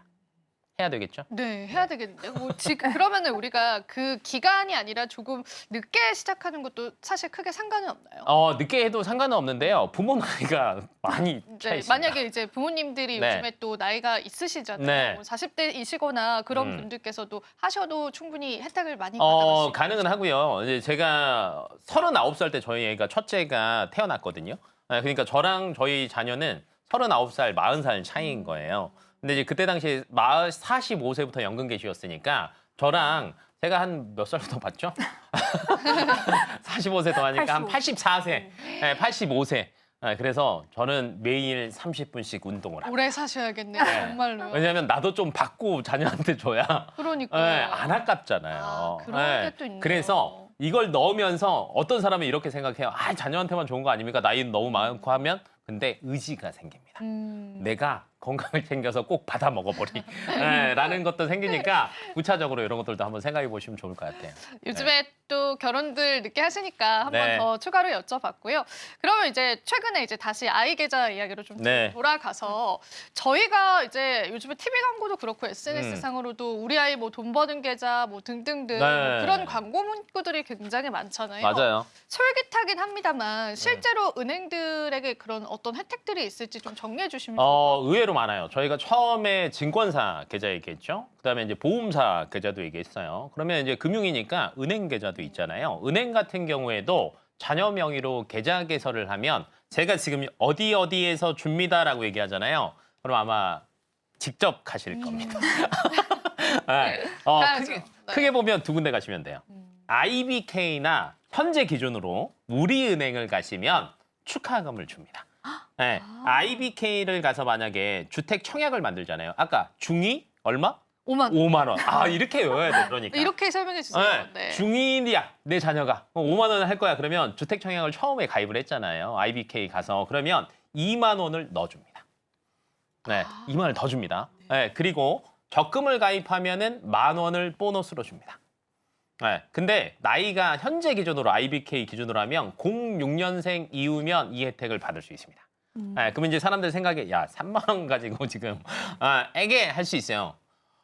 해야 되겠죠? 네, 해야 되겠는데. 뭐 지금 그러면은 우리가 그 기간이 아니라 조금 늦게 시작하는 것도 사실 크게 상관은 없나요? 늦게 해도 상관은 없는데요. 부모 나이가 많이 차 있습니다. 만약에 이제 부모님들이 네. 요즘에 또 나이가 있으시잖아요. 네. 40대이시거나 그런 분들께서도 하셔도 충분히 혜택을 많이 받아갈 수 가능은 하고요. 이제 제가 39살 때 저희 애가 첫째가 태어났거든요. 그러니까 저랑 저희 자녀는 39살, 40살 차이인 거예요. 근데 이제 그때 당시에 45세부터 연금 개시였으니까 저랑 제가 한 몇 살부터 받죠? 45세 더 하니까 한 84세, 85세. 그래서 저는 매일 30분씩 운동을 합니다. 오래 사셔야겠네요. 정말로요. 왜냐하면 나도 좀 받고 자녀한테 줘야 그러니까요. 안 아깝잖아요. 그런 게 또 있네요. 그래서 이걸 넣으면서 어떤 사람은 이렇게 생각해요. 자녀한테만 좋은 거 아닙니까? 나이 너무 많고 하면 근데 의지가 생깁니다. 내가 건강을 챙겨서 꼭 받아 먹어버리 네, 라는 것도 생기니까 구체적으로 이런 것들도 한번 생각해 보시면 좋을 것 같아요. 요즘에 또 결혼들 늦게 하시니까 한 번 네. 더 추가로 여쭤봤고요. 그러면 이제 최근에 이제 다시 아이 계좌 이야기로 좀 네. 돌아가서 저희가 이제 요즘에 TV 광고도 그렇고 SNS 상으로도 우리 아이 뭐 돈 버는 계좌 뭐 등등등 네. 뭐 그런 광고 문구들이 굉장히 많잖아요. 맞아요. 솔깃하긴 합니다만 실제로 은행들에게 그런 어떤 혜택들이 있을지 좀 정리해 주시면 좋을 것 같아요. 의외로 많아요. 저희가 처음에 증권사 계좌 얘기했죠. 그다음에 이제 보험사 계좌도 얘기했어요. 그러면 이제 금융이니까 은행 계좌도 있잖아요. 은행 같은 경우에도 자녀 명의로 계좌 개설을 하면 제가 지금 어디에서 줍니다라고 얘기하잖아요. 그럼 아마 직접 가실 겁니다. 네. 가야죠. 네. 크게 보면 두 군데 가시면 돼요. IBK나 현재 기준으로 우리은행을 가시면 축하금을 줍니다. 네, IBK를 가서 만약에 주택 청약을 만들잖아요. 아까 중위 얼마? 5만 원. 5만 원. 아, 이렇게 외워야 돼. 그러니까. 이렇게 설명해 주세요. 네, 네. 중위야 내 자녀가 5만 원을 할 거야. 그러면 주택 청약을 처음에 가입을 했잖아요. IBK 가서 그러면 2만 원을 넣어줍니다. 네, 2만 원을 더 줍니다. 네, 그리고 적금을 가입하면은 1만 원을 보너스로 줍니다. 네, 근데 나이가 현재 기준으로 IBK 기준으로 하면 06년생 이후면 이 혜택을 받을 수 있습니다. 네, 그러면 이제 사람들 생각에 야 3만 원 가지고 지금 애게 할 수 있어요.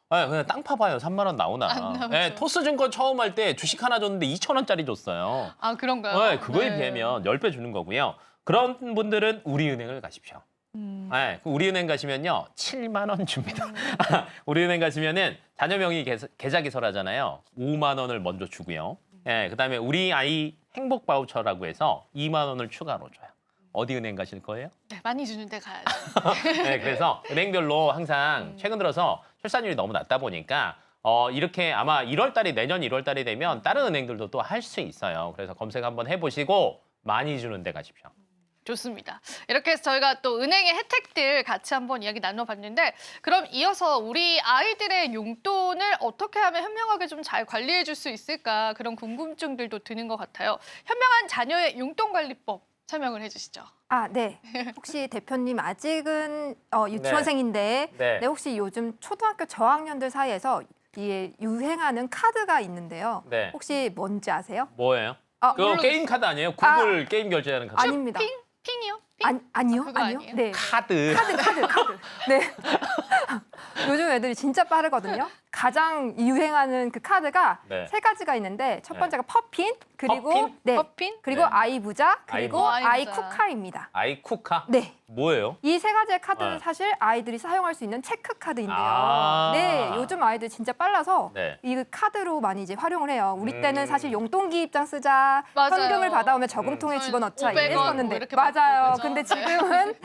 네, 그냥 땅 파봐요. 3만 원 나오나. 안 나오죠. 네, 토스증권 처음 할 때 주식 하나 줬는데 2천 원짜리 줬어요. 아 그런가요? 네, 그거에 네. 비하면 10배 주는 거고요. 그런 분들은 우리은행을 가십시오. 네, 그 우리은행 가시면요 7만 원 줍니다. 우리은행 가시면은 자녀 명의 계좌 개설하잖아요. 5만 원을 먼저 주고요. 네, 그다음에 우리 아이 행복 바우처라고 해서 2만 원을 추가로 줘요. 어디 은행 가실 거예요? 네, 많이 주는데 가야죠. 네, 그래서 은행별로 항상 최근 들어서 출산율이 너무 낮다 보니까 이렇게 아마 1월 달이 내년 1월 달이 되면 다른 은행들도 또 할 수 있어요. 그래서 검색 한번 해보시고 많이 주는 데 가십시오. 좋습니다. 이렇게 해서 저희가 또 은행의 혜택들 같이 한번 이야기 나눠봤는데 그럼 이어서 우리 아이들의 용돈을 어떻게 하면 현명하게 좀 잘 관리해 줄 수 있을까 그런 궁금증들도 드는 것 같아요. 현명한 자녀의 용돈 관리법 설명을 해주시죠. 아, 네. 혹시 대표님 아직은 유치원생인데 네. 네, 혹시 요즘 초등학교 저학년들 사이에서 이 유행하는 카드가 있는데요. 네. 혹시 뭔지 아세요? 뭐예요? 아, 그거 모르겠어요. 게임 카드 아니에요? 구글 게임 결제하는 카드. 아닙니다. 핑이요? 핑? 아니요. 그거 아니요. 아니에요? 네. 카드. 카드. 네. 요즘 애들이 진짜 빠르거든요. 가장 유행하는 그 카드가 네. 세 가지가 있는데 첫 번째가 퍼핀, 그리고 퍼핀? 네. 퍼핀? 그리고 네. 아이부자, 그리고 아이부자. 아이쿠카입니다. 아이쿠카? 네. 뭐예요? 이 세 가지의 카드는 네. 사실 아이들이 사용할 수 있는 체크 카드인데요. 아. 네, 요즘 아이들 진짜 빨라서 네. 이 카드로 많이 이제 활용을 해요. 우리 때는 음. 사실 용돈기 입장 쓰자, 맞아요. 현금을 받아오면 저금통에 음. 집어넣자 500원 뭐 이랬었는데 이렇게 맞아요. 받고, 근데 그죠? 지금은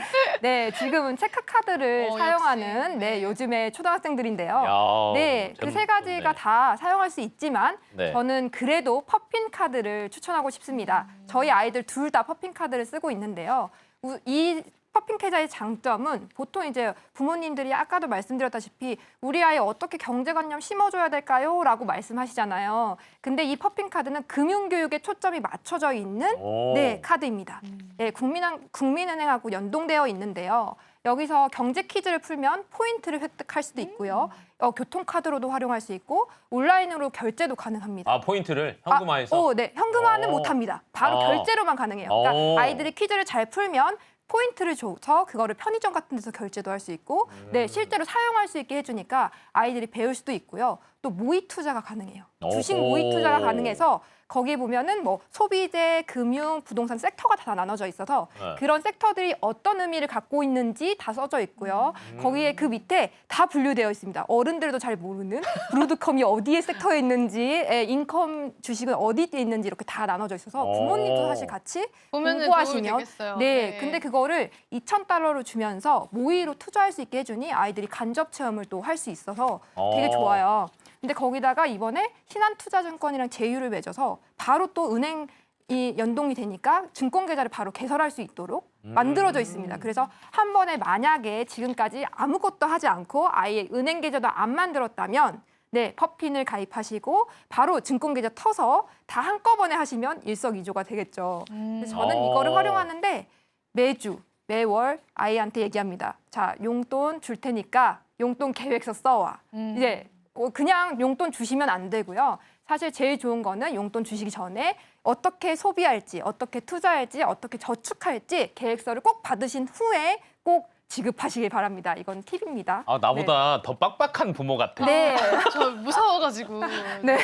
지금은 체크 카드를 역시. 사용하는 요즘의 초등학생들인데요. 야, 네, 그 세 가지가 좋네. 다 사용할 수 있지만 네. 저는 그래도 퍼핀 카드를 추천하고 싶습니다. 저희 아이들 둘 다 퍼핀 카드를 쓰고 있는데요. 이 퍼핀 계좌의 장점은 보통 이제 부모님들이 아까도 말씀드렸다시피 우리 아이 어떻게 경제관념 심어줘야 될까요? 라고 말씀하시잖아요. 근데 이 퍼핀 카드는 금융교육에 초점이 맞춰져 있는 오. 카드입니다. 네, 국민은행하고 연동되어 있는데요. 여기서 경제 퀴즈를 풀면 포인트를 획득할 수도 있고요. 교통카드로도 활용할 수 있고 온라인으로 결제도 가능합니다. 아, 포인트를 현금화해서? 네, 현금화는 오. 못합니다. 바로 아. 결제로만 가능해요. 오. 그러니까 아이들이 퀴즈를 잘 풀면 포인트를 줘서 그거를 편의점 같은 데서 결제도 할 수 있고 네, 실제로 사용할 수 있게 해주니까 아이들이 배울 수도 있고요. 또 모의 투자가 가능해요. 주식 오호. 모의 투자가 가능해서 거기에 보면은 뭐 소비재, 금융, 부동산 섹터가 다 나눠져 있어서 네. 그런 섹터들이 어떤 의미를 갖고 있는지 다 써져 있고요. 거기에 그 밑에 다 분류되어 있습니다. 어른들도 잘 모르는 브로드컴이 어디에 섹터에 있는지, 인컴 주식은 어디에 있는지 이렇게 다 나눠져 있어서 부모님도 사실 같이 보면은 도움이 공부하시면 되겠어요. 네, 근데 그거를 2,000달러를 주면서 모의로 투자할 수 있게 해주니 아이들이 간접 체험을 또 할 수 있어서 되게 좋아요. 근데 거기다가 이번에 신한투자증권이랑 제휴를 맺어서 바로 또 은행이 연동이 되니까 증권 계좌를 바로 개설할 수 있도록 만들어져 있습니다. 그래서 한 번에 만약에 지금까지 아무것도 하지 않고 아예 은행 계좌도 안 만들었다면 네, 퍼핀을 가입하시고 바로 증권 계좌 터서 다 한꺼번에 하시면 일석이조가 되겠죠. 그래서 저는 이거를 활용하는데 매주 매월 아이한테 얘기합니다. 자, 용돈 줄 테니까 용돈 계획서 써와. 이제 그냥 용돈 주시면 안 되고요. 사실 제일 좋은 거는 용돈 주시기 전에 어떻게 소비할지, 어떻게 투자할지, 어떻게 저축할지 계획서를 꼭 받으신 후에 꼭 지급하시길 바랍니다. 이건 팁입니다. 아, 나보다 더 빡빡한 부모 같아. 네. 저 무서워가지고. 네.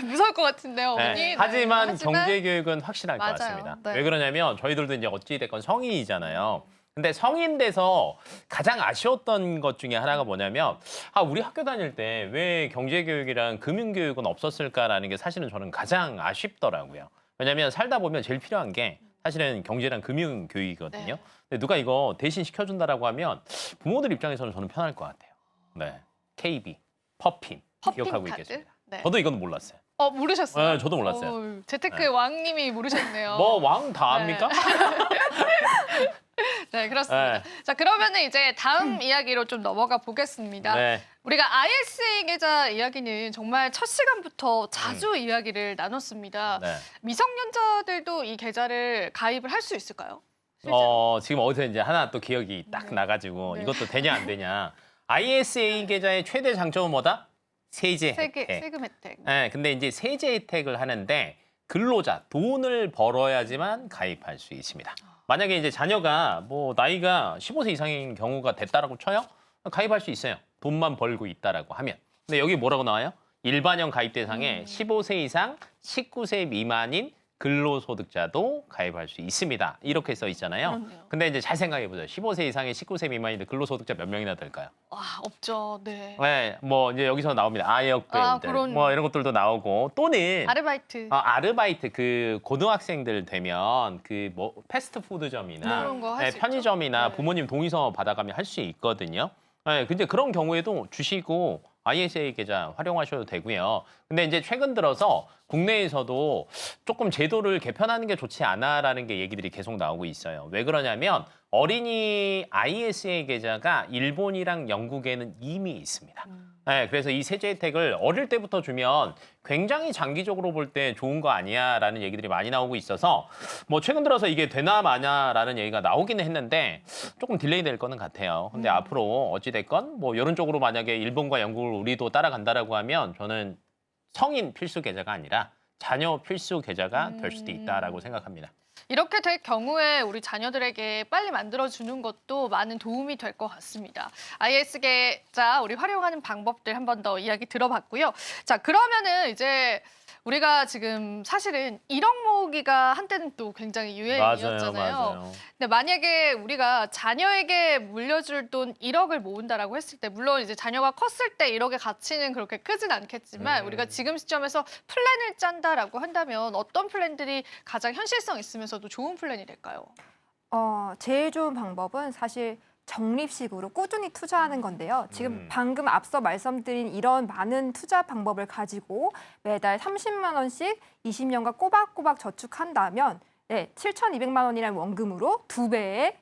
무서울 것 같은데요, 어머니. 네. 네. 하지만 경제 교육은 확실할 것 맞아요. 같습니다. 네. 왜 그러냐면 저희들도 이제 어찌 됐건 성인이잖아요. 근데 성인 돼서 가장 아쉬웠던 것 중에 하나가 뭐냐면 우리 학교 다닐 때 왜 경제 교육이랑 금융 교육은 없었을까라는 게 사실은 저는 가장 아쉽더라고요. 왜냐하면 살다 보면 제일 필요한 게 사실은 경제랑 금융 교육이거든요. 네. 근데 누가 이거 대신 시켜준다라고 하면 부모들 입장에서는 저는 편할 것 같아요. 네, KB, 퍼핀 퍼핀 기억하고 카드? 있겠습니다. 네. 저도 이건 몰랐어요. 모르셨어요? 네, 저도 몰랐어요. 재테크의 왕님이 모르셨네요. 뭐 왕 다 압니까? 네, 그렇습니다. 자, 그러면은 이제 다음 이야기로 좀 넘어가 보겠습니다. 네. 우리가 ISA 계좌 이야기는 정말 첫 시간부터 자주 이야기를 나눴습니다. 네. 미성년자들도 이 계좌를 가입을 할 수 있을까요? 실제로? 지금 어디서 이제 하나 또 기억이 딱 나가지고 네. 이것도 되냐 안 되냐. ISA 계좌의 최대 장점은 뭐다? 세제 혜택. 세금 혜택. 네, 근데 이제 세제 혜택을 하는데 근로자 돈을 벌어야지만 가입할 수 있습니다. 만약에 이제 자녀가 뭐 나이가 15세 이상인 경우가 됐다라고 쳐요. 가입할 수 있어요. 돈만 벌고 있다라고 하면. 근데 여기 뭐라고 나와요? 일반형 가입 대상에 15세 이상 19세 미만인 근로소득자도 가입할 수 있습니다. 이렇게 써 있잖아요. 그렇네요. 근데 이제 잘 생각해 보세요. 15세 이상의 19세 미만인데 근로소득자 몇 명이나 될까요? 와, 없죠. 네. 네, 뭐 이제 여기서 나옵니다. 아역배우들, 그런- 뭐 이런 것들도 나오고 또는 아르바이트. 아르바이트 그 고등학생들 되면 그 뭐 패스트푸드점이나 그런 거 할 수 있죠. 편의점이나 네. 부모님 동의서 받아가면 할 수 있거든요. 네, 근데 그런 경우에도 주시고 ISA 계좌 활용하셔도 되고요. 근데 이제 최근 들어서 국내에서도 조금 제도를 개편하는 게 좋지 않아라는 게 얘기들이 계속 나오고 있어요. 왜 그러냐면 어린이 ISA 계좌가 일본이랑 영국에는 이미 있습니다. 네, 그래서 이 세제 혜택을 어릴 때부터 주면 굉장히 장기적으로 볼 때 좋은 거 아니야라는 얘기들이 많이 나오고 있어서 뭐 최근 들어서 이게 되나 마냐라는 얘기가 나오기는 했는데 조금 딜레이 될 거는 같아요. 근데 앞으로 어찌 됐건 뭐 이런 쪽으로 만약에 일본과 영국을 우리도 따라간다라고 하면 저는 성인 필수 계좌가 아니라 자녀 필수 계좌가 될 수도 있다라고 생각합니다. 이렇게 될 경우에 우리 자녀들에게 빨리 만들어주는 것도 많은 도움이 될 것 같습니다. IS 계좌 우리 활용하는 방법들 한 번 더 이야기 들어봤고요. 자, 그러면은 이제 우리가 지금 사실은 1억 모으기가 한때는 또 굉장히 유행이었잖아요. 맞아요. 근데 만약에 우리가 자녀에게 물려줄 돈 1억을 모은다라고 했을 때 물론 이제 자녀가 컸을 때 1억의 가치는 그렇게 크진 않겠지만 우리가 지금 시점에서 플랜을 짠다라고 한다면 어떤 플랜들이 가장 현실성 있으면서도 좋은 플랜이 될까요? 제일 좋은 방법은 사실 적립식으로 꾸준히 투자하는 건데요. 지금 방금 앞서 말씀드린 이런 많은 투자 방법을 가지고 매달 30만 원씩 20년간 꼬박꼬박 저축한다면 7,200만 원이라는 원금으로 2배의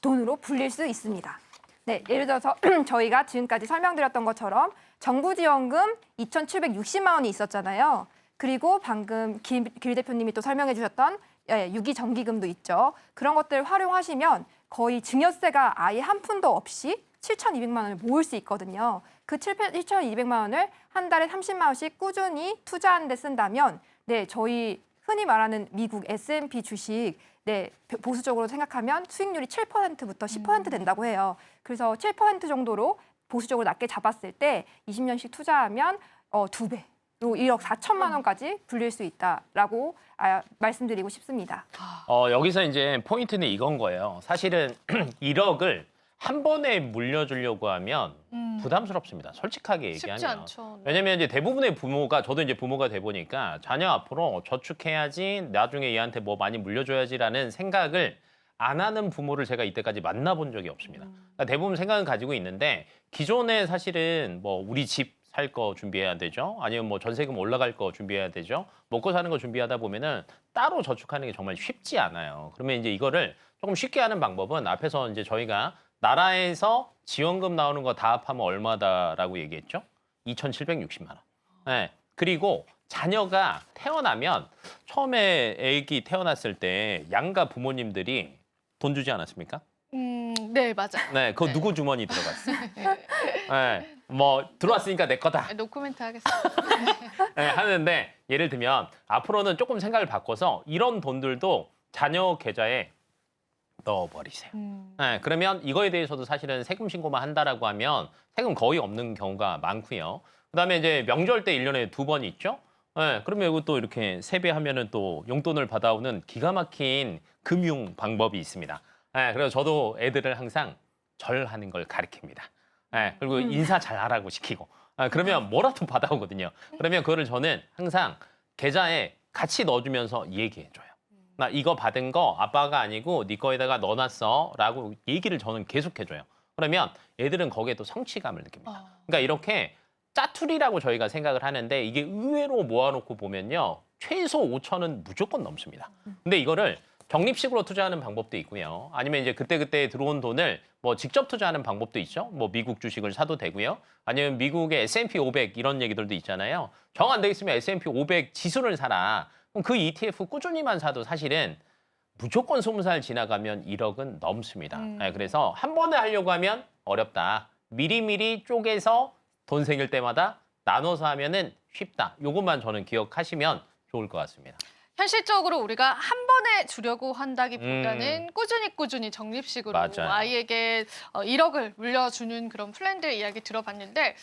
돈으로 불릴 수 있습니다. 네, 예를 들어서 저희가 지금까지 설명드렸던 것처럼 정부 지원금 2,760만 원이 있었잖아요. 그리고 방금 김 대표님이 또 설명해 주셨던 유기정기금도 있죠. 그런 것들을 활용하시면 거의 증여세가 아예 한 푼도 없이 7,200만 원을 모을 수 있거든요. 그 7,200만 원을 한 달에 30만 원씩 꾸준히 투자하는 데 쓴다면 저희 흔히 말하는 미국 S&P 주식 보수적으로 생각하면 수익률이 7%부터 10% 된다고 해요. 그래서 7% 정도로 보수적으로 낮게 잡았을 때 20년씩 투자하면 2배. 로 1억 4천만 원까지 불릴 수 있다라고 말씀드리고 싶습니다. 여기서 이제 포인트는 이건 거예요. 사실은 1억을 한 번에 물려주려고 하면 부담스럽습니다. 솔직하게 얘기하면. 쉽지 않죠. 네. 왜냐면 이제 대부분의 부모가 저도 이제 부모가 돼 보니까 자녀 앞으로 저축해야지 나중에 얘한테 뭐 많이 물려줘야지라는 생각을 안 하는 부모를 제가 이때까지 만나본 적이 없습니다. 그러니까 대부분 생각은 가지고 있는데 기존에 사실은 뭐 우리 집 살 거 준비해야 되죠. 아니면 뭐 전세금 올라갈 거 준비해야 되죠. 먹고 사는 거 준비하다 보면은 따로 저축하는 게 정말 쉽지 않아요. 그러면 이제 이거를 조금 쉽게 하는 방법은 앞에서 이제 저희가 나라에서 지원금 나오는 거 다 합하면 얼마다라고 얘기했죠? 2,760만 원. 네. 그리고 자녀가 태어나면 처음에 아기 태어났을 때 양가 부모님들이 돈 주지 않았습니까? 네, 맞아요. 네, 그거 네. 누구 주머니 들어갔어? 네, 뭐 들어왔으니까 내 거다. 노코멘트 하겠습니다. 네, 하는데 예를 들면 앞으로는 조금 생각을 바꿔서 이런 돈들도 자녀 계좌에 넣어버리세요. 네, 그러면 이거에 대해서도 사실은 세금 신고만 한다라고 하면 세금 거의 없는 경우가 많고요. 그다음에 이제 명절 때 1년에 2번 있죠. 네, 그러면 이것도 이렇게 세배하면은 또 용돈을 받아오는 기가 막힌 금융 방법이 있습니다. 네, 그래서 저도 애들을 항상 절하는 걸 가르칩니다. 네, 그리고 인사 잘하라고 시키고. 그러면 뭐라도 받아오거든요. 그러면 그거를 저는 항상 계좌에 같이 넣어주면서 얘기해줘요. 나 이거 받은 거 아빠가 아니고 네 거에다가 넣어놨어라고 얘기를 저는 계속해줘요. 그러면 애들은 거기에 또 성취감을 느낍니다. 그러니까 이렇게 짜투리라고 저희가 생각을 하는데 이게 의외로 모아놓고 보면요. 최소 5천은 무조건 넘습니다. 근데 이거를 적립식으로 투자하는 방법도 있고요. 아니면 이제 그때그때 들어온 돈을 뭐 직접 투자하는 방법도 있죠. 뭐 미국 주식을 사도 되고요. 아니면 미국의 S&P 500 이런 얘기들도 있잖아요. 정 안 되겠으면 S&P 500 지수를 사라. 그럼 그 ETF 꾸준히만 사도 사실은 무조건 20살 지나가면 1억은 넘습니다. 네, 그래서 한 번에 하려고 하면 어렵다. 미리미리 쪼개서 돈 생길 때마다 나눠서 하면은 쉽다. 요것만 저는 기억하시면 좋을 것 같습니다. 현실적으로 우리가 한 번에 주려고 한다기보다는 꾸준히 적립식으로 맞아요. 아이에게 1억을 물려주는 그런 플랜들 이야기 들어봤는데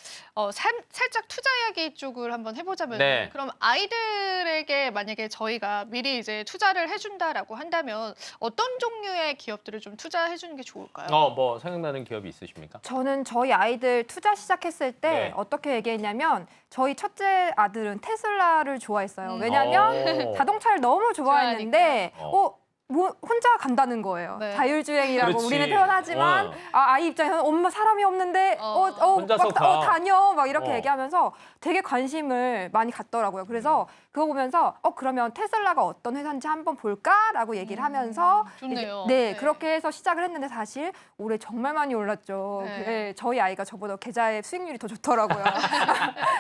살짝 투자 이야기 쪽을 한번 해보자면 네. 그럼 아이들에게 만약에 저희가 미리 이제 투자를 해준다라고 한다면 어떤 종류의 기업들을 좀 투자해주는 게 좋을까요? 뭐 생각나는 기업이 있으십니까? 저는 저희 아이들 투자 시작했을 때 네. 어떻게 얘기했냐면 저희 첫째 아들은 테슬라를 좋아했어요. 왜냐하면 오. 자동차를 너무 좋아했는데 좋아하니까. 뭐 혼자 간다는 거예요. 네. 자율주행이라고 그렇지. 우리는 태어나지만 아이 입장에서는 엄마 사람이 없는데 혼자서 가. 다녀 막 이렇게 어. 얘기하면서 되게 관심을 많이 갖더라고요. 그래서 그거 보면서 그러면 테슬라가 어떤 회사인지 한번 볼까라고 얘기를 하면서 좋네요. 네, 그렇게 해서 시작을 했는데 사실 올해 정말 많이 올랐죠. 네. 네, 저희 아이가 저보다 계좌의 수익률이 더 좋더라고요.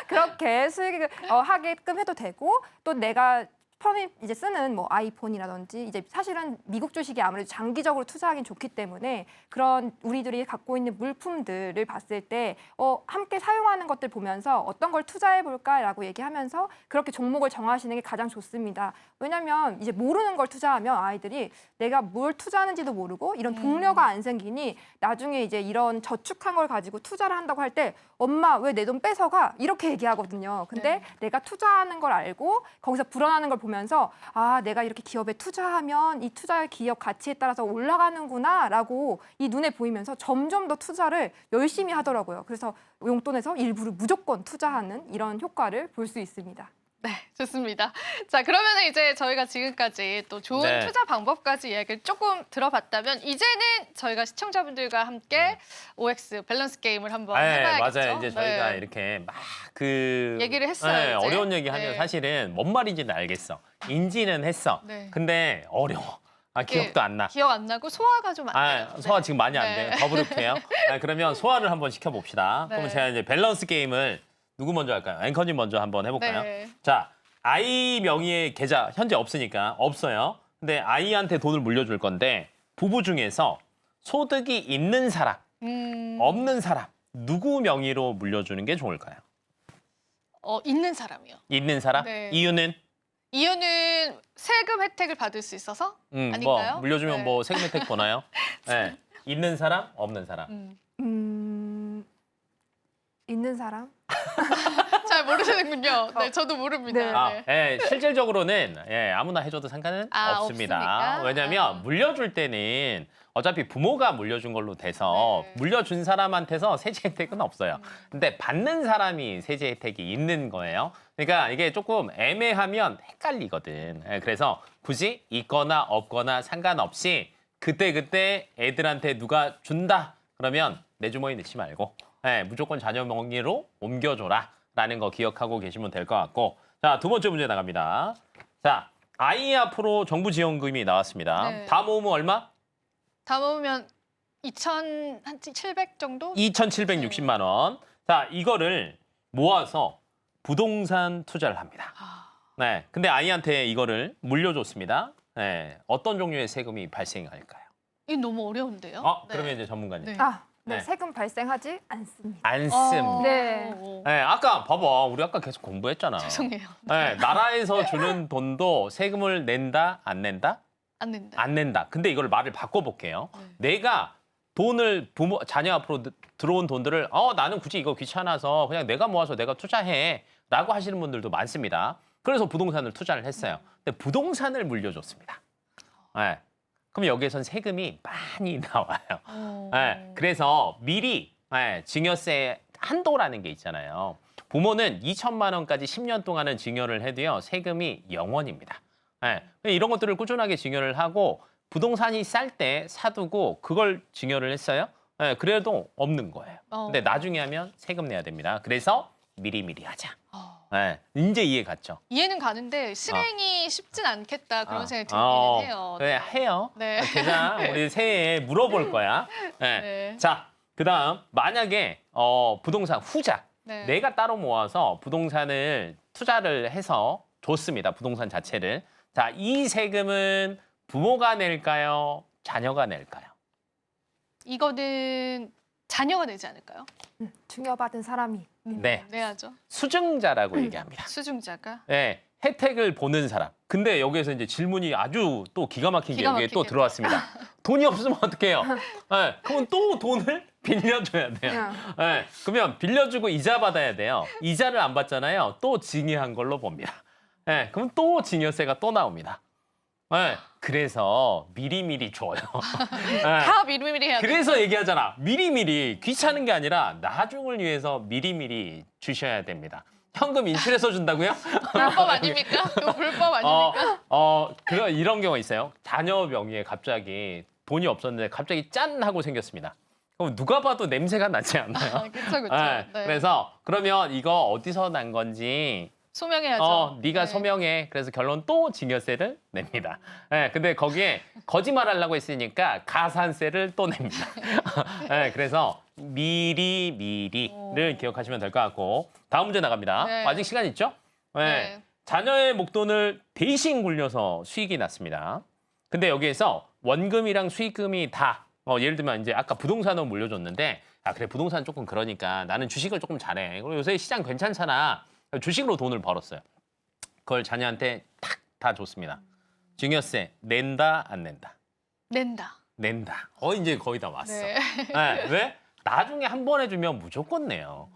그렇게 수익을 하게끔 해도 되고 또 내가 처음에 이제 쓰는 뭐 아이폰이라든지 이제 사실은 미국 주식이 아무래도 장기적으로 투자하기는 좋기 때문에 그런 우리들이 갖고 있는 물품들을 봤을 때 함께 사용하는 것들 보면서 어떤 걸 투자해 볼까라고 얘기하면서 그렇게 종목을 정하시는 게 가장 좋습니다. 왜냐하면 이제 모르는 걸 투자하면 아이들이 내가 뭘 투자하는지도 모르고 이런 동료가 안 생기니 나중에 이제 이런 저축한 걸 가지고 투자를 한다고 할 때 엄마 왜 내 돈 뺏어가 이렇게 얘기하거든요. 근데 네. 내가 투자하는 걸 알고 거기서 불어나는 걸 보면서 내가 이렇게 기업에 투자하면 이 투자의 기업 가치에 따라서 올라가는구나라고 이 눈에 보이면서 점점 더 투자를 열심히 하더라고요. 그래서 용돈에서 일부를 무조건 투자하는 이런 효과를 볼 수 있습니다. 네, 좋습니다. 자, 그러면 이제 저희가 지금까지 또 좋은 네. 투자 방법까지 이야기를 조금 들어봤다면 이제는 저희가 시청자분들과 함께 OX 밸런스 게임을 한번 해봐야겠죠. 맞아요. 이제 저희가 네. 이렇게 막 얘기를 했어요, 네, 이제. 어려운 얘기 하면 네. 사실은 뭔 말인지는 알겠어. 인지는 했어. 네. 근데 어려워. 기억도 안 나. 기억 안 나고 소화가 좀 안 돼요. 소화 네. 지금 많이 안 네. 돼요. 더부룩해요. 그러면 소화를 한번 시켜봅시다. 네. 그럼 제가 이제 밸런스 게임을 누구 먼저 할까요? 앵커님 먼저 한번 해볼까요? 네. 자, 아이 명의의 계좌 현재 없으니까 없어요. 근데 아이한테 돈을 물려줄 건데 부부 중에서 소득이 있는 사람, 없는 사람 누구 명의로 물려주는 게 좋을까요? 있는 사람이요. 있는 사람? 네. 이유는? 이유는 세금 혜택을 받을 수 있어서 아닌가요? 뭐 물려주면 네. 뭐 세금 혜택 보나요? 네. 있는 사람, 없는 사람. 있는 사람? 잘 모르시는군요. 네, 저도 모릅니다. 네. 네. 실질적으로는 아무나 해줘도 상관은 없습니다. 없습니까? 왜냐하면 물려줄 때는 어차피 부모가 물려준 걸로 돼서 네. 물려준 사람한테서 세제 혜택은 없어요. 근데 받는 사람이 세제 혜택이 있는 거예요. 그러니까 이게 조금 애매하면 헷갈리거든. 그래서 굳이 있거나 없거나 상관없이 그때그때 애들한테 누가 준다 그러면 내 주머니 넣지 말고 무조건 자녀 명의로 옮겨줘라 라는 거 기억하고 계시면 될 것 같고. 자, 두 번째 문제 나갑니다. 자, 아이 앞으로 정부 지원금이 나왔습니다. 네. 다 모으면 얼마? 다 모으면 2,700 정도? 2,760만 원. 자, 이거를 모아서 부동산 투자를 합니다. 네, 근데 아이한테 이거를 물려줬습니다. 네, 어떤 종류의 세금이 발생할까요? 이게 너무 어려운데요? 네. 그러면 이제 전문가님. 네. 네, 네. 세금 발생하지 않습니다. 안 씁니다. 네. 네, 아까 봐봐. 우리 아까 계속 공부했잖아. 죄송해요. 네, 나라에서 주는 돈도 세금을 낸다, 안 낸다? 안 된다. 안 낸다. 근데 이걸 말을 바꿔볼게요. 네. 내가 돈을 자녀 앞으로 들어온 돈들을 나는 굳이 이거 귀찮아서 그냥 내가 모아서 내가 투자해 라고 하시는 분들도 많습니다. 그래서 부동산을 투자를 했어요. 근데 부동산을 물려줬습니다. 네. 그럼 여기에선 세금이 많이 나와요. 네. 그래서 미리 증여세 한도라는 게 있잖아요. 부모는 2천만 원까지 10년 동안은 증여를 해도요. 세금이 0원입니다. 네. 이런 것들을 꾸준하게 증여를 하고 부동산이 쌀 때 사두고 그걸 증여를 했어요. 네, 그래도 없는 거예요. 근데 나중에 하면 세금 내야 됩니다. 그래서 미리미리 하자. 네, 이제 이해 갔죠? 이해는 가는데 실행이 쉽진 않겠다 그런 생각이 들기는 해요. 그래, 해요. 네. 대장 우리 새해에 물어볼 거야. 네. 네. 자, 그다음 만약에 부동산 후자 네. 내가 따로 모아서 부동산을 투자를 해서 줬습니다. 부동산 자체를. 자, 이 세금은 부모가 낼까요? 자녀가 낼까요? 이거는 자녀가 내지 않을까요? 증여받은 사람이. 네. 내야죠. 수증자라고 얘기합니다. 수증자가. 네, 혜택을 보는 사람. 근데 여기에서 이제 질문이 아주 또 기가 막힌 게 기가 여기에 또 막히게. 들어왔습니다. 돈이 없으면 어떡해요? 네, 그러면 또 돈을 빌려줘야 돼요. 그냥 네, 그러면 빌려주고 이자 받아야 돼요. 이자를 안 받잖아요. 또 증여한 걸로 봅니다. 네, 그럼 또 증여세가 또 나옵니다. 네, 그래서 미리미리 줘요. 네. 다 미리미리 해야 돼. 그래서 얘기하잖아. 미리미리 귀찮은 게 아니라 나중을 위해서 미리미리 주셔야 됩니다. 현금 인출해서 준다고요? 불법 아닙니까? 그거 불법 아닙니까? 이런 경우가 있어요. 자녀 명의에 갑자기 돈이 없었는데 갑자기 짠 하고 생겼습니다. 그럼 누가 봐도 냄새가 나지 않나요? 그렇죠, 그렇죠. 네, 네. 그래서 그러면 이거 어디서 난 건지 소명해야죠. 네가 네. 소명해. 그래서 결론 또 증여세를 냅니다. 네, 근데 거기에 거짓말하려고 했으니까 가산세를 또 냅니다. 네, 그래서 미리미리를 기억하시면 될 것 같고 다음 문제 나갑니다. 네. 아직 시간 있죠? 네. 네. 자녀의 목돈을 대신 굴려서 수익이 났습니다. 근데 여기에서 원금이랑 수익금이 다 예를 들면 이제 아까 부동산을 물려줬는데 그래 부동산 조금 그러니까 나는 주식을 조금 잘해. 그리고 요새 시장 괜찮잖아. 주식으로 돈을 벌었어요. 그걸 자녀한테 탁 다 줬습니다. 증여세 낸다 안 낸다? 낸다. 낸다. 이제 거의 다 왔어. 네. 네, 왜? 나중에 한 번에 주면 무조건 내요.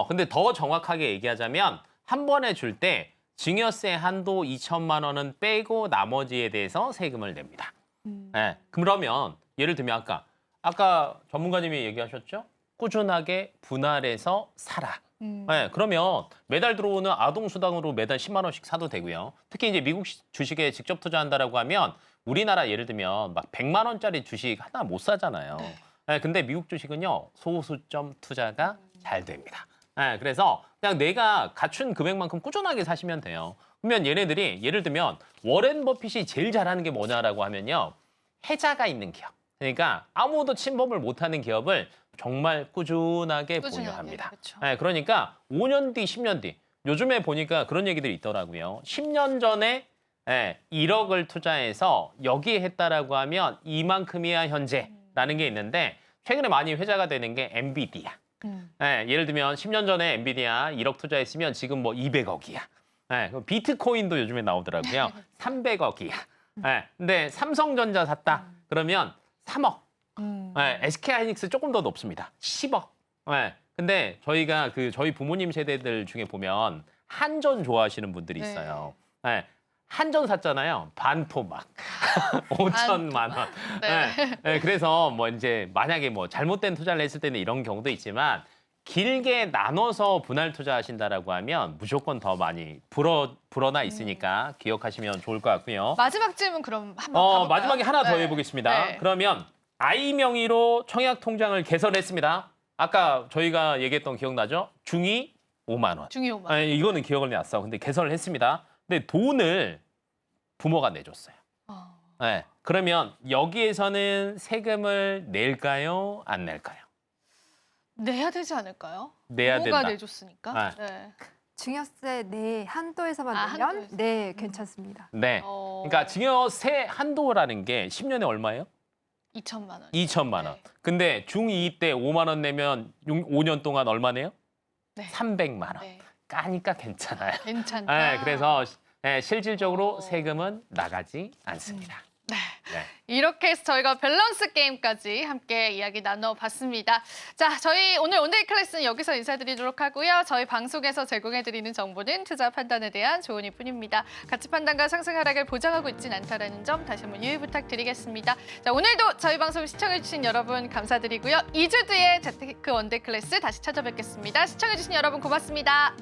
근데 더 정확하게 얘기하자면 한 번에 줄 때 증여세 한도 2천만 원은 빼고 나머지에 대해서 세금을 냅니다. 네, 그러면 예를 들면 아까 전문가님이 얘기하셨죠? 꾸준하게 분할해서 사라. 네, 그러면 매달 들어오는 아동수당으로 매달 10만 원씩 사도 되고요. 특히 이제 미국 주식에 직접 투자한다라고 하면 우리나라 예를 들면 막 100만 원짜리 주식 하나 못 사잖아요. 네, 근데 미국 주식은요 소수점 투자가 잘 됩니다. 네, 그래서 그냥 내가 갖춘 금액만큼 꾸준하게 사시면 돼요. 그러면 얘네들이 예를 들면 워렌 버핏이 제일 잘하는 게 뭐냐라고 하면요 해자가 있는 기업. 그러니까 아무도 침범을 못하는 기업을 정말 꾸준하게 보유합니다. 그렇죠. 네, 그러니까 5년 뒤, 10년 뒤 요즘에 보니까 그런 얘기들이 있더라고요. 10년 전에 1억을 투자해서 여기에 했다라고 하면 이만큼이야 현재라는 게 있는데 최근에 많이 회자가 되는 게 엔비디아. 예를 들면 10년 전에 엔비디아 1억 투자했으면 지금 뭐 200억이야. 비트코인도 요즘에 나오더라고요. 300억이야. 근데 삼성전자 샀다. 그러면 3억. SK하이닉스 조금 더 높습니다. 10억. 근데 저희가 저희 부모님 세대들 중에 보면 한전 좋아하시는 분들이 있어요. 한전 샀잖아요. 반토막. 5천만 원. 네. 그래서 뭐 이제 만약에 뭐 잘못된 투자를 했을 때는 이런 경우도 있지만 길게 나눠서 분할 투자하신다라고 하면 무조건 더 많이 불어나 있으니까 기억하시면 좋을 것 같고요. 마지막 질문 그럼 한번 가볼까요? 마지막에 하나 더 네. 해보겠습니다. 네. 그러면 아이 명의로 청약 통장을 개설했습니다. 아까 저희가 얘기했던 기억나죠? 중위 5만 원. 중요 만 이거는 기억을 났어. 근데 개설을 했습니다. 근데 돈을 부모가 내줬어요. 네. 그러면 여기에서는 세금을 낼까요? 안 낼까요? 내야 되지 않을까요? 내야 부모가 된다. 내줬으니까. 네. 네. 증여세 내 한도에서만 내면 한도에서. 네, 괜찮습니다. 네. 어, 그러니까 증여세 한도라는 게 10년에 얼마예요? 2천만 원. 2천만 원. 네. 근데 중2 때 5만 원 내면 5년 동안 얼마 내요? 네. 300만 원. 네. 까니까 괜찮아요. 괜찮다. 네, 그래서 실질적으로 어. 세금은 나가지 않습니다. 네. 네. 이렇게 해서 저희가 밸런스 게임까지 함께 이야기 나눠봤습니다. 자, 저희 오늘 온데이 클래스는 여기서 인사드리도록 하고요. 저희 방송에서 제공해드리는 정보는 투자 판단에 대한 조언일 뿐입니다. 가치 판단과 상승 하락을 보장하고 있진 않다는 점 다시 한번 유의 부탁드리겠습니다. 자, 오늘도 저희 방송 시청해주신 여러분 감사드리고요. 2주 뒤에 재테크 원데이 클래스 다시 찾아뵙겠습니다. 시청해주신 여러분 고맙습니다.